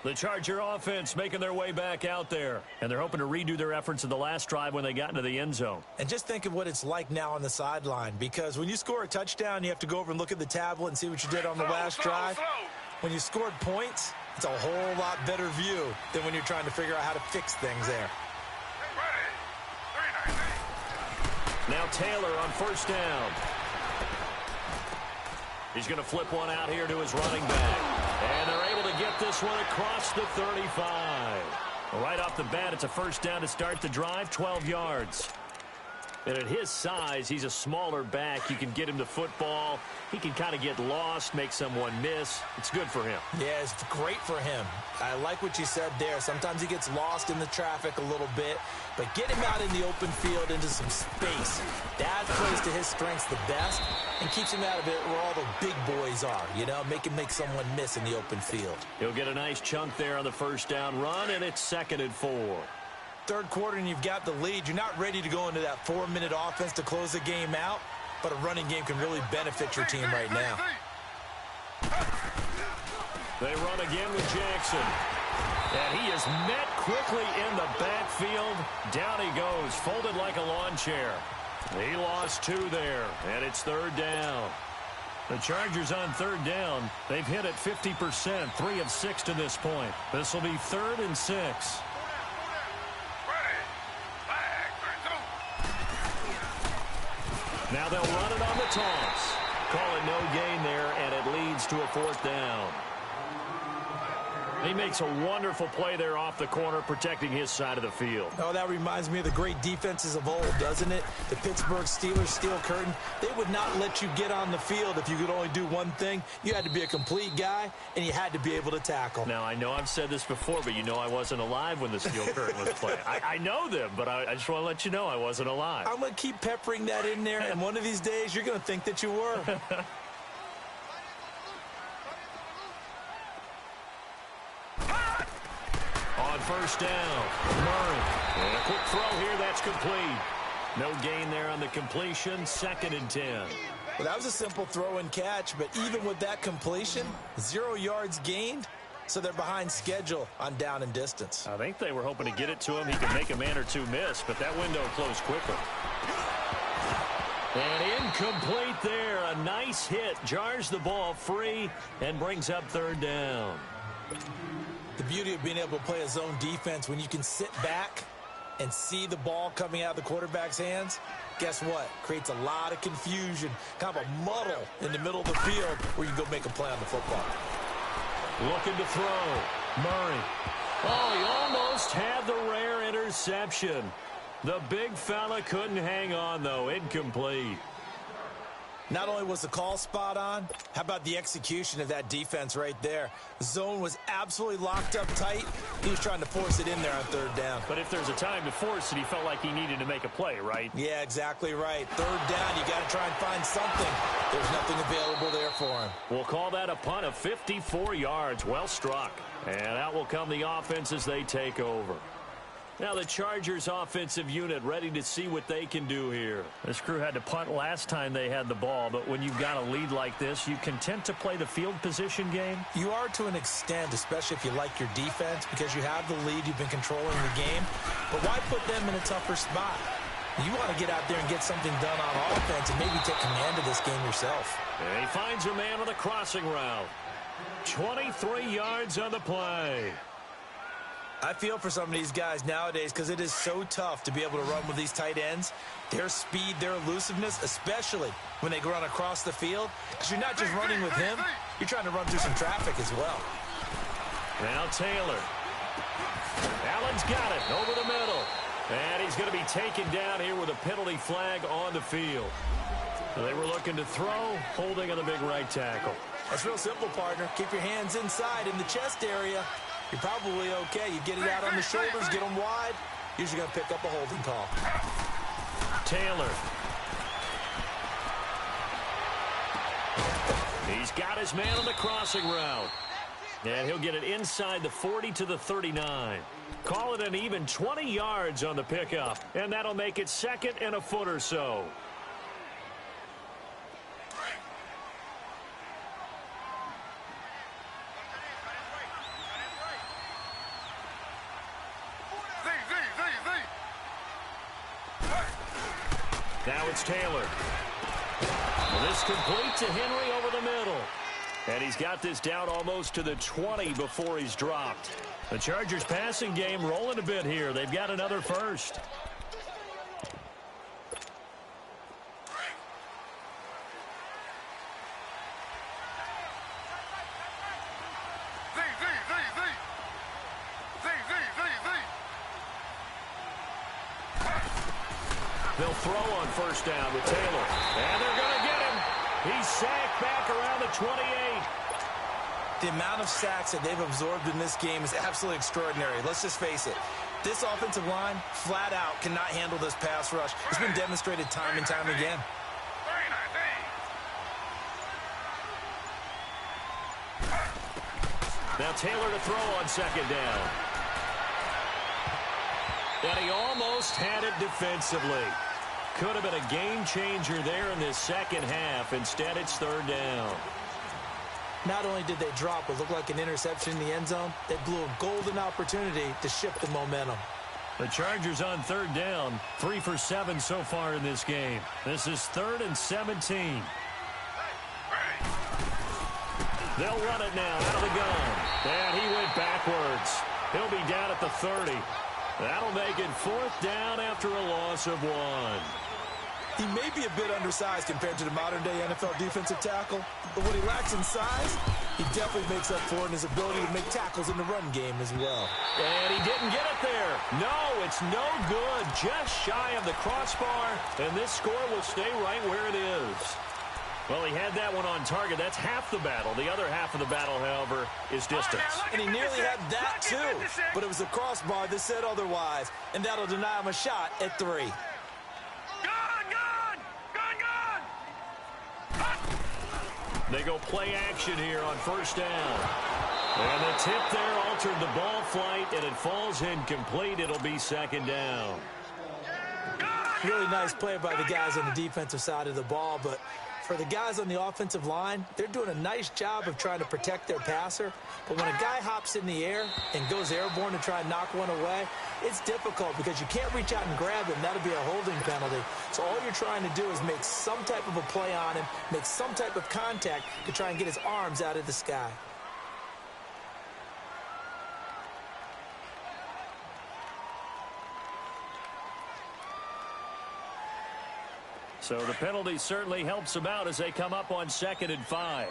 The Charger offense making their way back out there. And they're hoping to redo their efforts in the last drive when they got into the end zone. And just think of what it's like now on the sideline. Because when you score a touchdown, you have to go over and look at the tablet and see what you did on the last drive. When you scored points, it's a whole lot better view than when you're trying to figure out how to fix things there. Now Taylor on 1st down. He's going to flip one out here to his running back. And they're able to get this one across the 35. Right off the bat, it's a 1st down to start the drive, 12 yards. And at his size, he's a smaller back. You can get him the football. He can kind of get lost, make someone miss. It's good for him. Yeah, it's great for him. I like what you said there. Sometimes he gets lost in the traffic a little bit, but get him out in the open field into some space. That plays to his strengths the best and keeps him out of it where all the big boys are, you know, make someone miss in the open field. He'll get a nice chunk there on the 1st down run, and it's 2nd and 4. 3rd quarter and you've got the lead. You're not ready to go into that 4-minute offense to close the game out, but a running game can really benefit your team right now. They run again with Jackson. And he is met quickly in the backfield. Down he goes, folded like a lawn chair. He lost 2 there, and it's 3rd down. The Chargers on 3rd down. They've hit it 50%, 3 of 6 to this point. This will be 3rd and 6. Now they'll run it on the toss. Call it no gain there, and it leads to a fourth down. He makes a wonderful play there off the corner, protecting his side of the field. Oh, that reminds me of the great defenses of old, doesn't it? The Pittsburgh Steelers steel curtain. They would not let you get on the field if you could only do one thing. You had to be a complete guy, and you had to be able to tackle. Now, I know I've said this before, but you know I wasn't alive when the steel curtain was playing. I know them, but I just want to let you know I wasn't alive. I'm going to keep peppering that in there, and one of these days you're going to think that you were. On first down, Murray. And a quick throw here, that's complete. No gain there on the completion, 2nd and 10. Well, that was a simple throw and catch, but even with that completion, 0 yards gained, so they're behind schedule on down and distance. I think they were hoping to get it to him. He could make a man or two miss, but that window closed quickly. And incomplete there. A nice hit. Jars the ball free and brings up 3rd down. The beauty of being able to play a zone defense when you can sit back and see the ball coming out of the quarterback's hands, guess what? Creates a lot of confusion, kind of a muddle in the middle of the field where you can go make a play on the football. Looking to throw. Murray. Oh, he almost had the rare interception. The big fella couldn't hang on, though. Incomplete. Not only was the call spot on, how about the execution of that defense right there? The zone was absolutely locked up tight. He was trying to force it in there on 3rd down. But if there's a time to force it, he felt like he needed to make a play, right? Yeah, exactly right. 3rd down, you got to try and find something. There's nothing available there for him. We'll call that a punt of 54 yards. Well struck. And out will come the offense as they take over. Now the Chargers offensive unit ready to see what they can do here. This crew had to punt last time they had the ball, but when you've got a lead like this, you content to play the field position game? You are to an extent, especially if you like your defense, because you have the lead, you've been controlling the game. But why put them in a tougher spot? You want to get out there and get something done on offense and maybe take command of this game yourself. And he finds a man on the crossing route. 23 yards on the play. I feel for some of these guys nowadays because it is so tough to be able to run with these tight ends. Their speed, their elusiveness, especially when they run across the field. Because you're not just running with him, you're trying to run through some traffic as well. Now Taylor. Allen's got it over the middle. And he's going to be taken down here with a penalty flag on the field. They were looking to throw, holding on the big right tackle. That's real simple, partner. Keep your hands inside in the chest area. You're probably okay. You get it out on the shoulders, get them wide. Usually going to pick up a holding call. Taylor. He's got his man on the crossing route. And he'll get it inside the 40 to the 39. Call it an even 20 yards on the pickup. And that'll make it 2nd and a foot or so. Now it's Taylor. Well, this complete to Henry over the middle. And he's got this down almost to the 20 before he's dropped. The Chargers passing game rolling a bit here. They've got another first. They'll throw on first down with Taylor. And they're going to get him. He's sacked back around the 28. The amount of sacks that they've absorbed in this game is absolutely extraordinary. Let's just face it. This offensive line, flat out, cannot handle this pass rush. It's been demonstrated time and time again. Now Taylor to throw on second down. And he almost had it defensively. Could have been a game changer there in this second half. Instead, it's third down. Not only did they drop what looked like an interception in the end zone, they blew a golden opportunity to shift the momentum. The Chargers on third down, 3 for 7 so far in this game. This is 3rd and 17. They'll run it now out of the gun. And he went backwards. He'll be down at the 30. That'll make it 4th down after a loss of 1. He may be a bit undersized compared to the modern-day NFL defensive tackle, but what he lacks in size, he definitely makes up for in his ability to make tackles in the run game as well. And he didn't get it there. No, it's no good. Just shy of the crossbar, and this score will stay right where it is. Well, he had that one on target. That's half the battle. The other half of the battle, however, is distance. And he nearly had that, too. But it was the crossbar that said otherwise, and that'll deny him a shot at 3. They go play action here on first down. And the tip there altered the ball flight, and it falls incomplete. It'll be second down. Really nice play by the guys on the defensive side of the ball, but for the guys on the offensive line, they're doing a nice job of trying to protect their passer. But when a guy hops in the air and goes airborne to try and knock one away, it's difficult because you can't reach out and grab him. That'll be a holding penalty. So all you're trying to do is make some type of a play on him, make some type of contact to try and get his arms out of the sky. So the penalty certainly helps them out as they come up on 2nd and 5.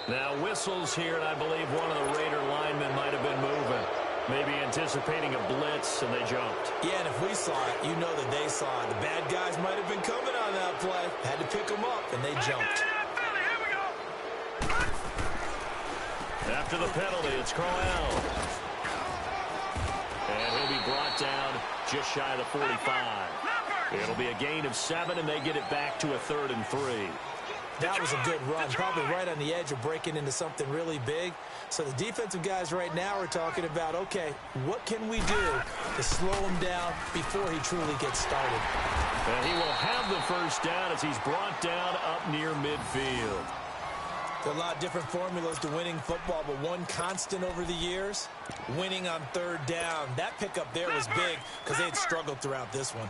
Now whistles here, and I believe one of the Raider linemen might have been moving. Maybe anticipating a blitz, and they jumped. Yeah, and if we saw it, you know that they saw it. The bad guys might have been coming on that play. Had to pick them up, and they jumped. After the penalty, it's Crowell. And he'll be brought down just shy of the 45. It'll be a gain of 7, and they get it back to a 3rd and 3. That was a good run, probably right on the edge of breaking into something really big. So the defensive guys right now are talking about, okay, what can we do to slow him down before he truly gets started? And he will have the first down as he's brought down up near midfield. There are a lot of different formulas to winning football, but one constant over the years, winning on 3rd down. That pickup there was big because they had struggled throughout this one.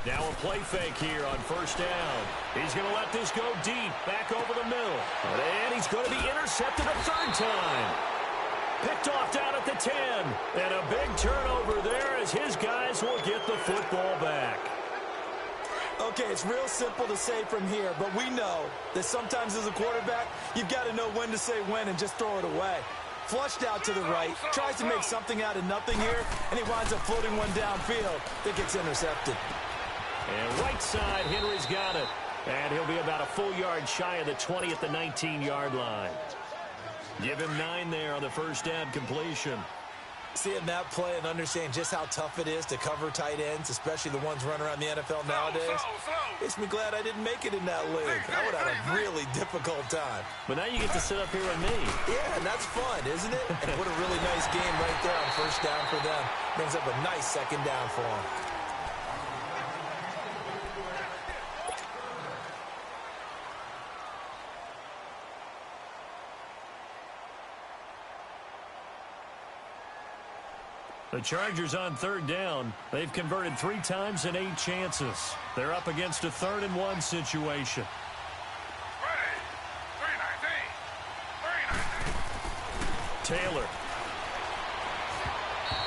Now a play fake here on first down. He's going to let this go deep, back over the middle. And he's going to be intercepted a 3rd time. Picked off down at the 10. And a big turnover there as his guys will get the football back. Okay, it's real simple to say from here, but we know that sometimes as a quarterback, you've got to know when to say when and just throw it away. Flushed out to the right, tries to make something out of nothing here, and he winds up floating one downfield that gets intercepted. And right side, Henry's got it. And he'll be about a full yard shy of the 20 at the 19-yard line. Give him 9 there on the first down completion. Seeing that play and understanding just how tough it is to cover tight ends, especially the ones running around the NFL nowadays, makes me glad I didn't make it in that league. I would have had a really difficult time. But now you get to sit up here with me. Yeah, and that's fun, isn't it? And what a really nice game right there on first down for them. Brings up a nice second down for them. The Chargers on 3rd down. They've converted 3 times in 8 chances. They're up against a 3rd and 1 situation. Taylor.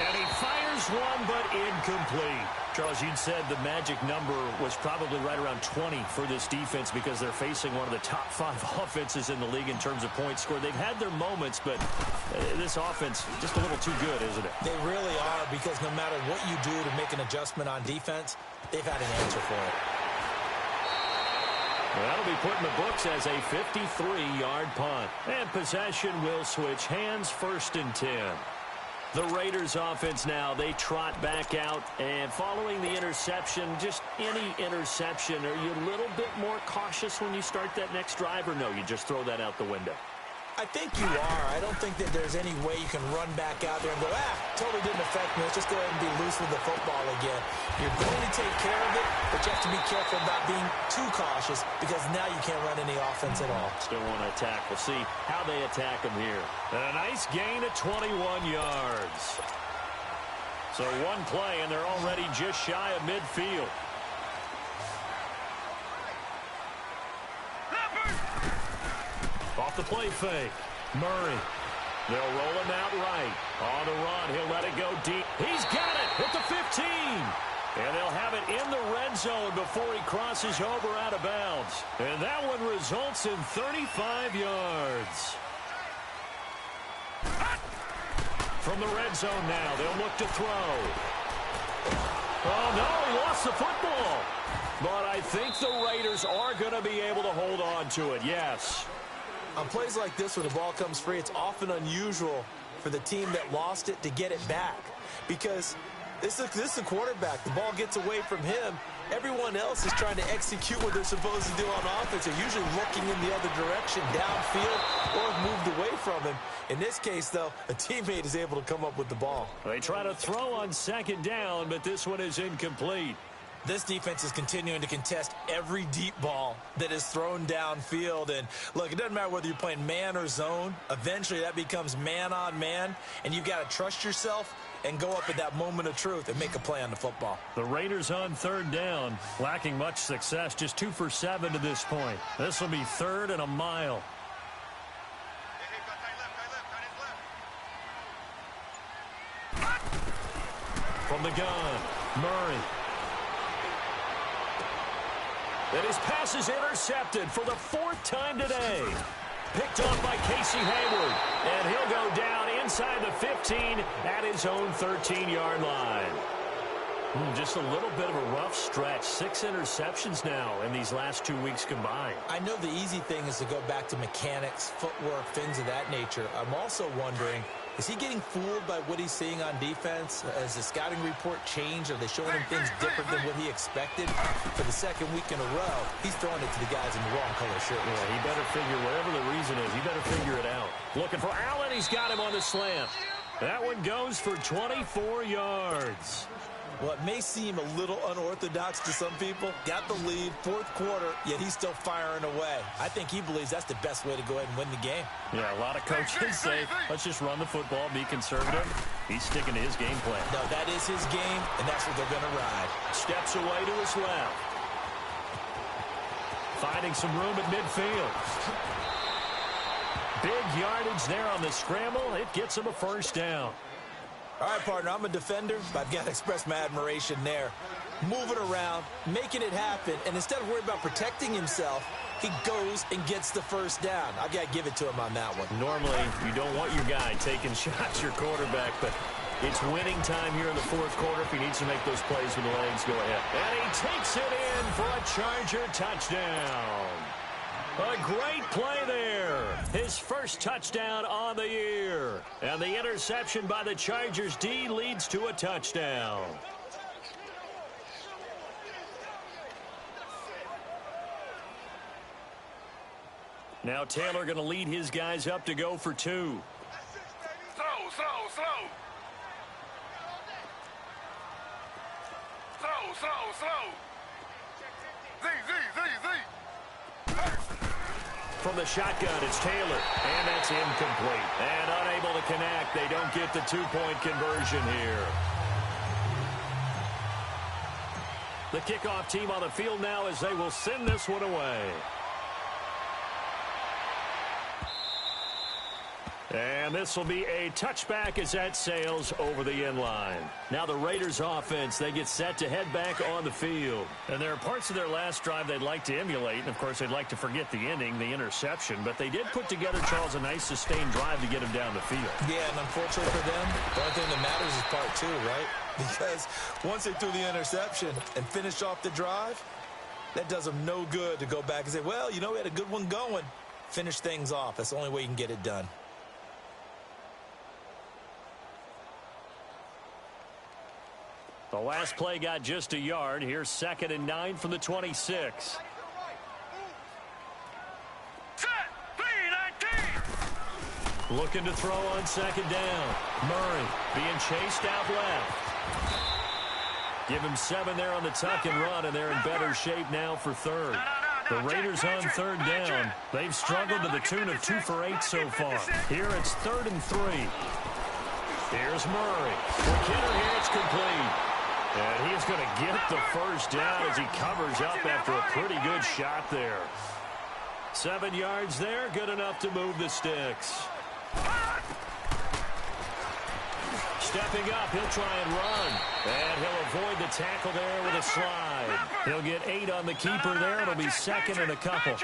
And he fires one, but incomplete. Charles, you'd said the magic number was probably right around 20 for this defense because they're facing one of the top 5 offenses in the league in terms of points scored. They've had their moments, but this offense just a little too good, isn't it? They really are, because no matter what you do to make an adjustment on defense, they've had an answer for it. Well, that'll be put in the books as a 53-yard punt. And possession will switch hands, 1st and 10. The Raiders offense now, they trot back out, and following the interception, just any interception, are you a little bit more cautious when you start that next drive, or no, you just throw that out the window? I think you are. I don't think that there's any way you can run back out there and go, totally didn't affect me. Let's just go ahead and be loose with the football again. You're going to take care of it, but you have to be careful about being too cautious because now you can't run any offense at all. Still want to attack. We'll see how they attack him here. And a nice gain of 21 yards. So one play, and they're already just shy of midfield. off the play fake. Murray. They'll roll him out right. On the run, he'll let it go deep. He's got it at the 15. And they'll have it in the red zone before he crosses over out of bounds. And that one results in 35 yards. From the red zone now, they'll look to throw. Oh, no, he lost the football. But I think the Raiders are going to be able to hold on to it, yes. On plays like this where the ball comes free, it's often unusual for the team that lost it to get it back. Because this is the quarterback. The ball gets away from him. Everyone else is trying to execute what they're supposed to do on offense. They're usually looking in the other direction, downfield, or have moved away from him. In this case, though, a teammate is able to come up with the ball. They try to throw on second down, but this one is incomplete. This defense is continuing to contest every deep ball that is thrown downfield. And, look, it doesn't matter whether you're playing man or zone. Eventually, that becomes man on man, and you've got to trust yourself and go up at that moment of truth and make a play on the football. The Raiders on third down, lacking much success, just 2 for 7 to this point. This will be third and a mile. From the gun, Murray. And his pass is intercepted for the 4th time today. Picked off by Casey Hayward. And he'll go down inside the 15 at his own 13-yard line. Just a little bit of a rough stretch. 6 interceptions now in these last 2 weeks combined. I know the easy thing is to go back to mechanics, footwork, things of that nature. I'm also wondering, is he getting fooled by what he's seeing on defense? Has the scouting report changed? Are they showing him things different than what he expected? For the 2nd week in a row, he's throwing it to the guys in the wrong color shirts. Yeah, he better figure, whatever the reason is, he better figure it out. Looking for Allen. He's got him on the slant. That one goes for 24 yards. Well, it may seem a little unorthodox to some people. Got the lead, 4th quarter, yet he's still firing away. I think he believes that's the best way to go ahead and win the game. Yeah, a lot of coaches say, let's just run the football, be conservative. He's sticking to his game plan. No, that is his game, and that's what they're going to ride. Steps away to his left. Finding some room at midfield. Big yardage there on the scramble. It gets him a 1st down. All right, partner, I'm a defender, but I've got to express my admiration there. Moving around, making it happen, and instead of worrying about protecting himself, he goes and gets the 1st down. I've got to give it to him on that one. Normally, you don't want your guy taking shots, your quarterback, but it's winning time here in the 4th quarter. If he needs to make those plays with the legs, go ahead. And he takes it in for a Charger touchdown. A great play there. His 1st touchdown on the year. And the interception by the Chargers D leads to a touchdown. Now Taylor going to lead his guys up to go for 2. Slow. From the shotgun, it's Taylor. And that's incomplete. And unable to connect. They don't get the 2-point conversion here. The kickoff team on the field now as they will send this one away. And this will be a touchback as that sails over the end line. Now the Raiders offense, they get set to head back on the field. And there are parts of their last drive they'd like to emulate. And, of course, they'd like to forget the ending, the interception. But they did put together, Charles, a nice sustained drive to get him down the field. Yeah, and unfortunately for them, the only thing that matters is part 2, right? Because once they threw the interception and finished off the drive, that does them no good to go back and say, well, you know, we had a good one going. Finish things off. That's the only way you can get it done. The last play got just a yard. Here's 2nd and 9 from the 26. Set. 3-19. Looking to throw on 2nd down. Murray being chased out left. Give him 7 there on the tuck and run, and they're in better shape now for 3rd. The Raiders on 3rd down. They've struggled to the tune of 2 for 8 so far. Here it's 3rd and 3. Here's Murray. For Kidder here, it's complete. And he's going to get the 1st down as he covers up after a pretty good shot there. 7 yards there, good enough to move the sticks. Stepping up, he'll try and run. And he'll avoid the tackle there with a slide. He'll get 8 on the keeper there. It'll be second and a couple.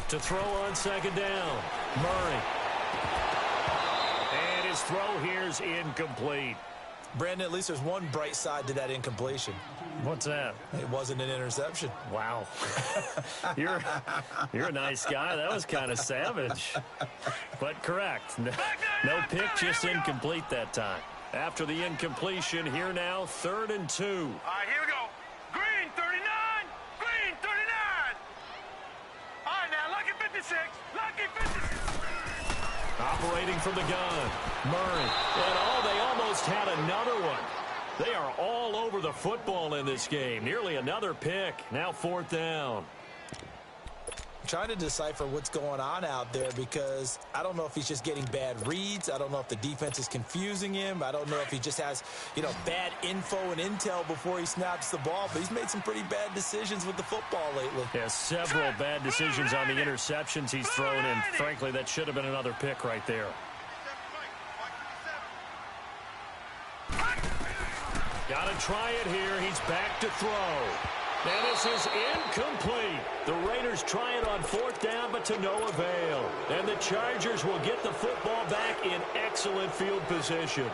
To throw on second down, Murray. And his throw here's incomplete. Brandon, at least there's one bright side to that incompletion. What's that? It wasn't an interception. Wow. You're a nice guy. That was kind of savage. But correct. No pick, just incomplete that time. After the incompletion, here now, 3rd and 2. All right, here we go. Green, 39. Green, 39. All right, now, lucky 56. Lucky 56. Operating from the gun, Murray. And they almost had another one. They are all over the football in this game. Nearly another pick. Now 4th down. Trying to decipher what's going on out there because I don't know if he's just getting bad reads. I don't know if the defense is confusing him. I don't know if he just has, bad info and intel before he snaps the ball. But he's made some pretty bad decisions with the football lately. Yeah, several bad decisions on the interceptions he's thrown in. Frankly, that should have been another pick right there. Got to try it here. He's back to throw. And this is incomplete. The Raiders try it on 4th down, but to no avail. And the Chargers will get the football back in excellent field position.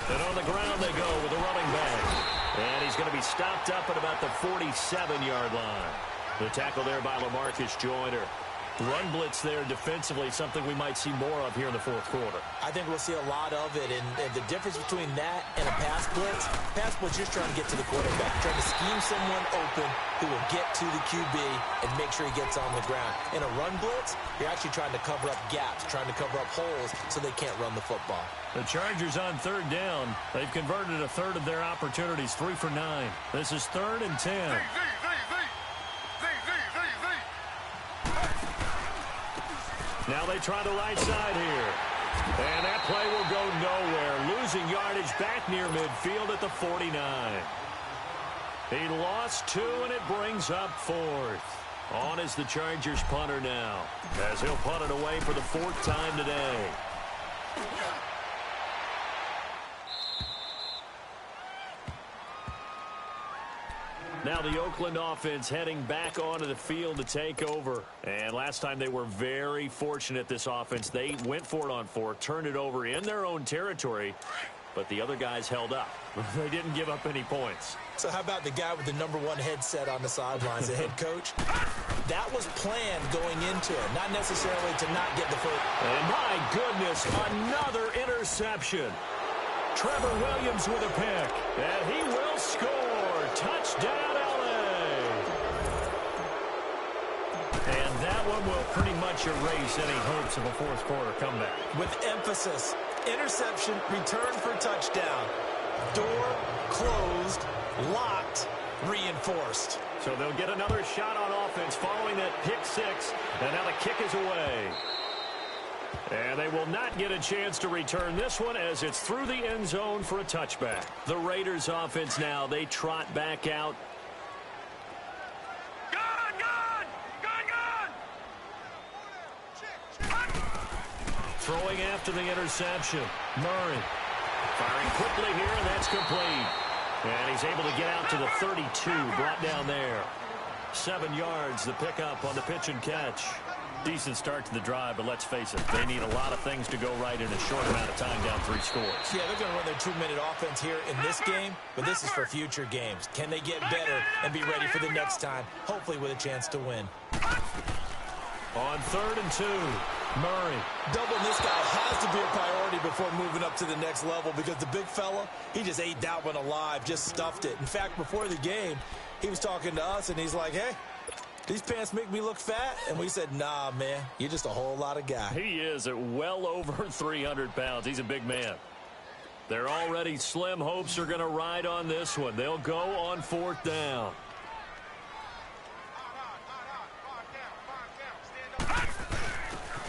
And on the ground they go with the running back. And he's going to be stopped up at about the 47-yard line. The tackle there by LaMarcus Joyner. Run blitz there defensively, something we might see more of here in the 4th quarter. I think we'll see a lot of it, and the difference between that and a pass blitz just trying to get to the quarterback, trying to scheme someone open who will get to the QB and make sure he gets on the ground. In a run blitz, you're actually trying to cover up gaps, trying to cover up holes so they can't run the football. The Chargers on 3rd down. They've converted a third of their opportunities, 3 for 9. This is 3rd and 10. Now they try the right side here. And that play will go nowhere. Losing yardage back near midfield at the 49. He lost 2, and it brings up 4th. On is the Chargers punter now, as he'll punt it away for the 4th time today. Now the Oakland offense heading back onto the field to take over. And last time they were very fortunate, this offense. They went for it on 4, turned it over in their own territory, but the other guys held up. They didn't give up any points. So how about the guy with the #1 headset on the sidelines, the head coach? That was planned going into it, not necessarily to not get the first. And my goodness, another interception. Trevor Williams with a pick, and he will score. Touchdown, L.A. And that one will pretty much erase any hopes of a 4th quarter comeback. With emphasis, interception, return for touchdown. Door closed, locked, reinforced. So they'll get another shot on offense following that pick 6, and now the kick is away. And they will not get a chance to return this one as it's through the end zone for a touchback. The Raiders offense now, they trot back out. Throwing after the interception. Murray firing quickly here, and that's complete. And he's able to get out to the 32, brought down there. 7 yards, the pickup on the pitch and catch. Decent start to the drive, but let's face it, they need a lot of things to go right in a short amount of time, down 3 scores. Yeah, they're going to run their 2-minute offense here in this game, but this is for future games. Can they get better and be ready for the next time, hopefully with a chance to win? On 3rd and 2, Murray. Doubling this guy has to be a priority before moving up to the next level because the big fella, he just ate that one alive, just stuffed it. In fact, before the game, he was talking to us, and he's like, hey, these pants make me look fat? And we said, nah, man, you're just a whole lot of guy. He is at well over 300 pounds. He's a big man. They're already slim hopes are going to ride on this one. They'll go on 4th down.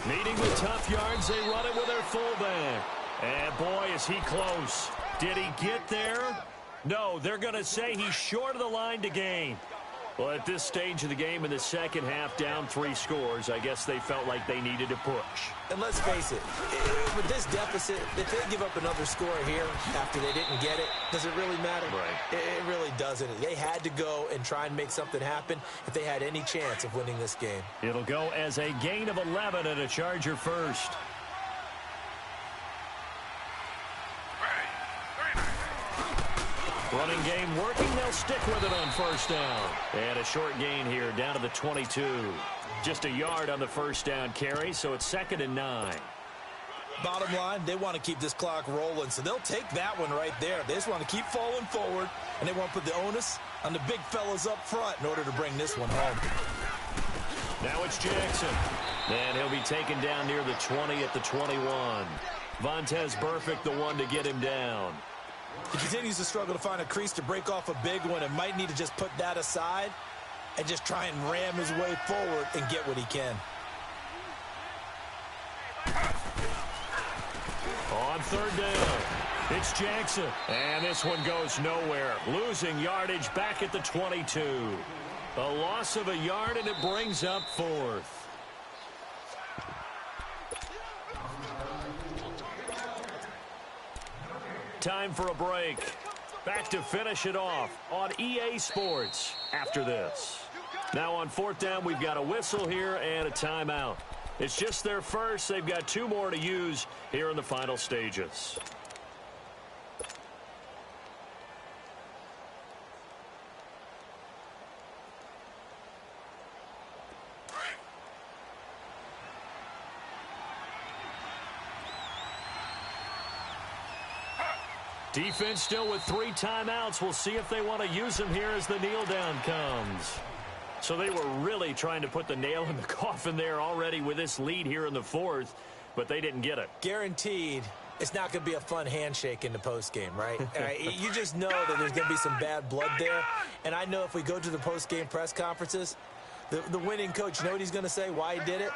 Needing the tough yards, they run it with their fullback. And boy, is he close. Did he get there? No, they're going to say he's short of the line to gain. Well, at this stage of the game in the second half, down 3 scores, I guess they felt like they needed to push. And let's face it, with this deficit, if they give up another score here after they didn't get it, does it really matter? Right. It really doesn't. They had to go and try and make something happen if they had any chance of winning this game. It'll go as a gain of 11 and a Charger first. Running game working. They'll stick with it on first down. And a short gain here down to the 22. Just a yard on the first down carry, so it's 2nd and 9. Bottom line, they want to keep this clock rolling, so they'll take that one right there. They just want to keep falling forward, and they want to put the onus on the big fellas up front in order to bring this one home. Now it's Jackson. And he'll be taken down near the 20 at the 21. Vontez Burfict, the one to get him down. He continues to struggle to find a crease to break off a big one and might need to just put that aside and just try and ram his way forward and get what he can. On 3rd down, it's Jackson. And this one goes nowhere. Losing yardage back at the 22. A loss of a yard, and it brings up 4th. Time for a break. Back to finish it off on EA Sports after this. Now on 4th down, we've got a whistle here and a timeout. It's just their first. They've got 2 more to use here in the final stages. Defense still with 3 timeouts. We'll see if they want to use them here as the kneel down comes. So they were really trying to put the nail in the coffin there already with this lead here in the 4th, but they didn't get it. Guaranteed it's not going to be a fun handshake in the postgame, right? You just know that there's going to be some bad blood there. And I know if we go to the postgame press conferences, the winning coach, you know what he's going to say, why he did it?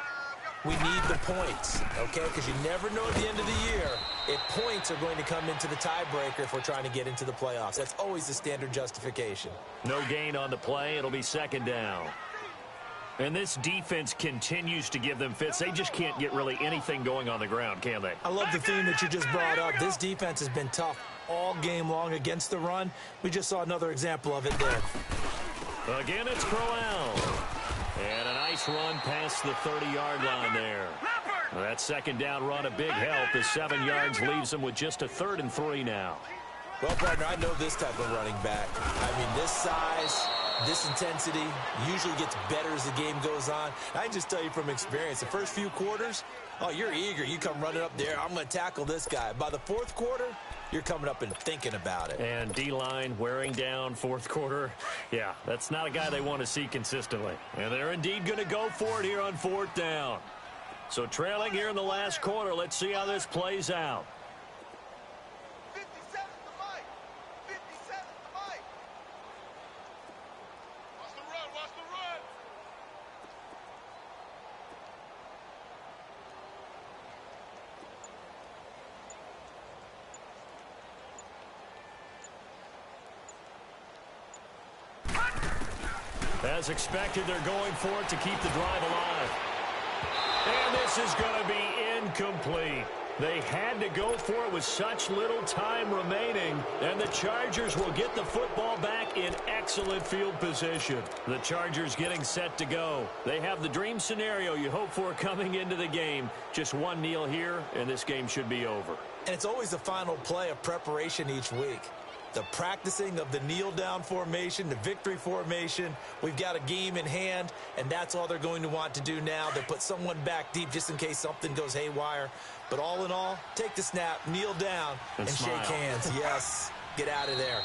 We need the points, okay? Because you never know at the end of the year if points are going to come into the tiebreaker if we're trying to get into the playoffs. That's always the standard justification. No gain on the play. It'll be 2nd down. And this defense continues to give them fits. They just can't get really anything going on the ground, can they? I love the theme that you just brought up. This defense has been tough all game long against the run. We just saw another example of it there. Again, it's Crowell. And a nice run past the 30-yard line there. That 2nd down run, a big help. The 7 yards leaves them with just a 3rd and 3 now. Well, partner, I know this type of running back. I mean, this size, this intensity usually gets better as the game goes on. I can just tell you from experience, the first few quarters, oh, you're eager. You come running up there. I'm going to tackle this guy. By the 4th quarter, you're coming up and thinking about it. And D-line wearing down 4th quarter. Yeah, that's not a guy they want to see consistently. And they're indeed going to go for it here on 4th down. So trailing here in the last quarter. Let's see how this plays out. 57 to Mike. 57 to Mike. Watch the run. Watch the run. As expected, they're going for it to keep the drive alive. And this is going to be incomplete. They had to go for it with such little time remaining, and the Chargers will get the football back in excellent field position. The Chargers getting set to go. They have the dream scenario you hope for coming into the game. Just one kneel here, and this game should be over. And it's always the final play of preparation each week. The practicing of the kneel-down formation, the victory formation. We've got a game in hand, and that's all they're going to want to do now. They'll put someone back deep just in case something goes haywire. But all in all, take the snap, kneel down, and shake hands. Yes, get out of there.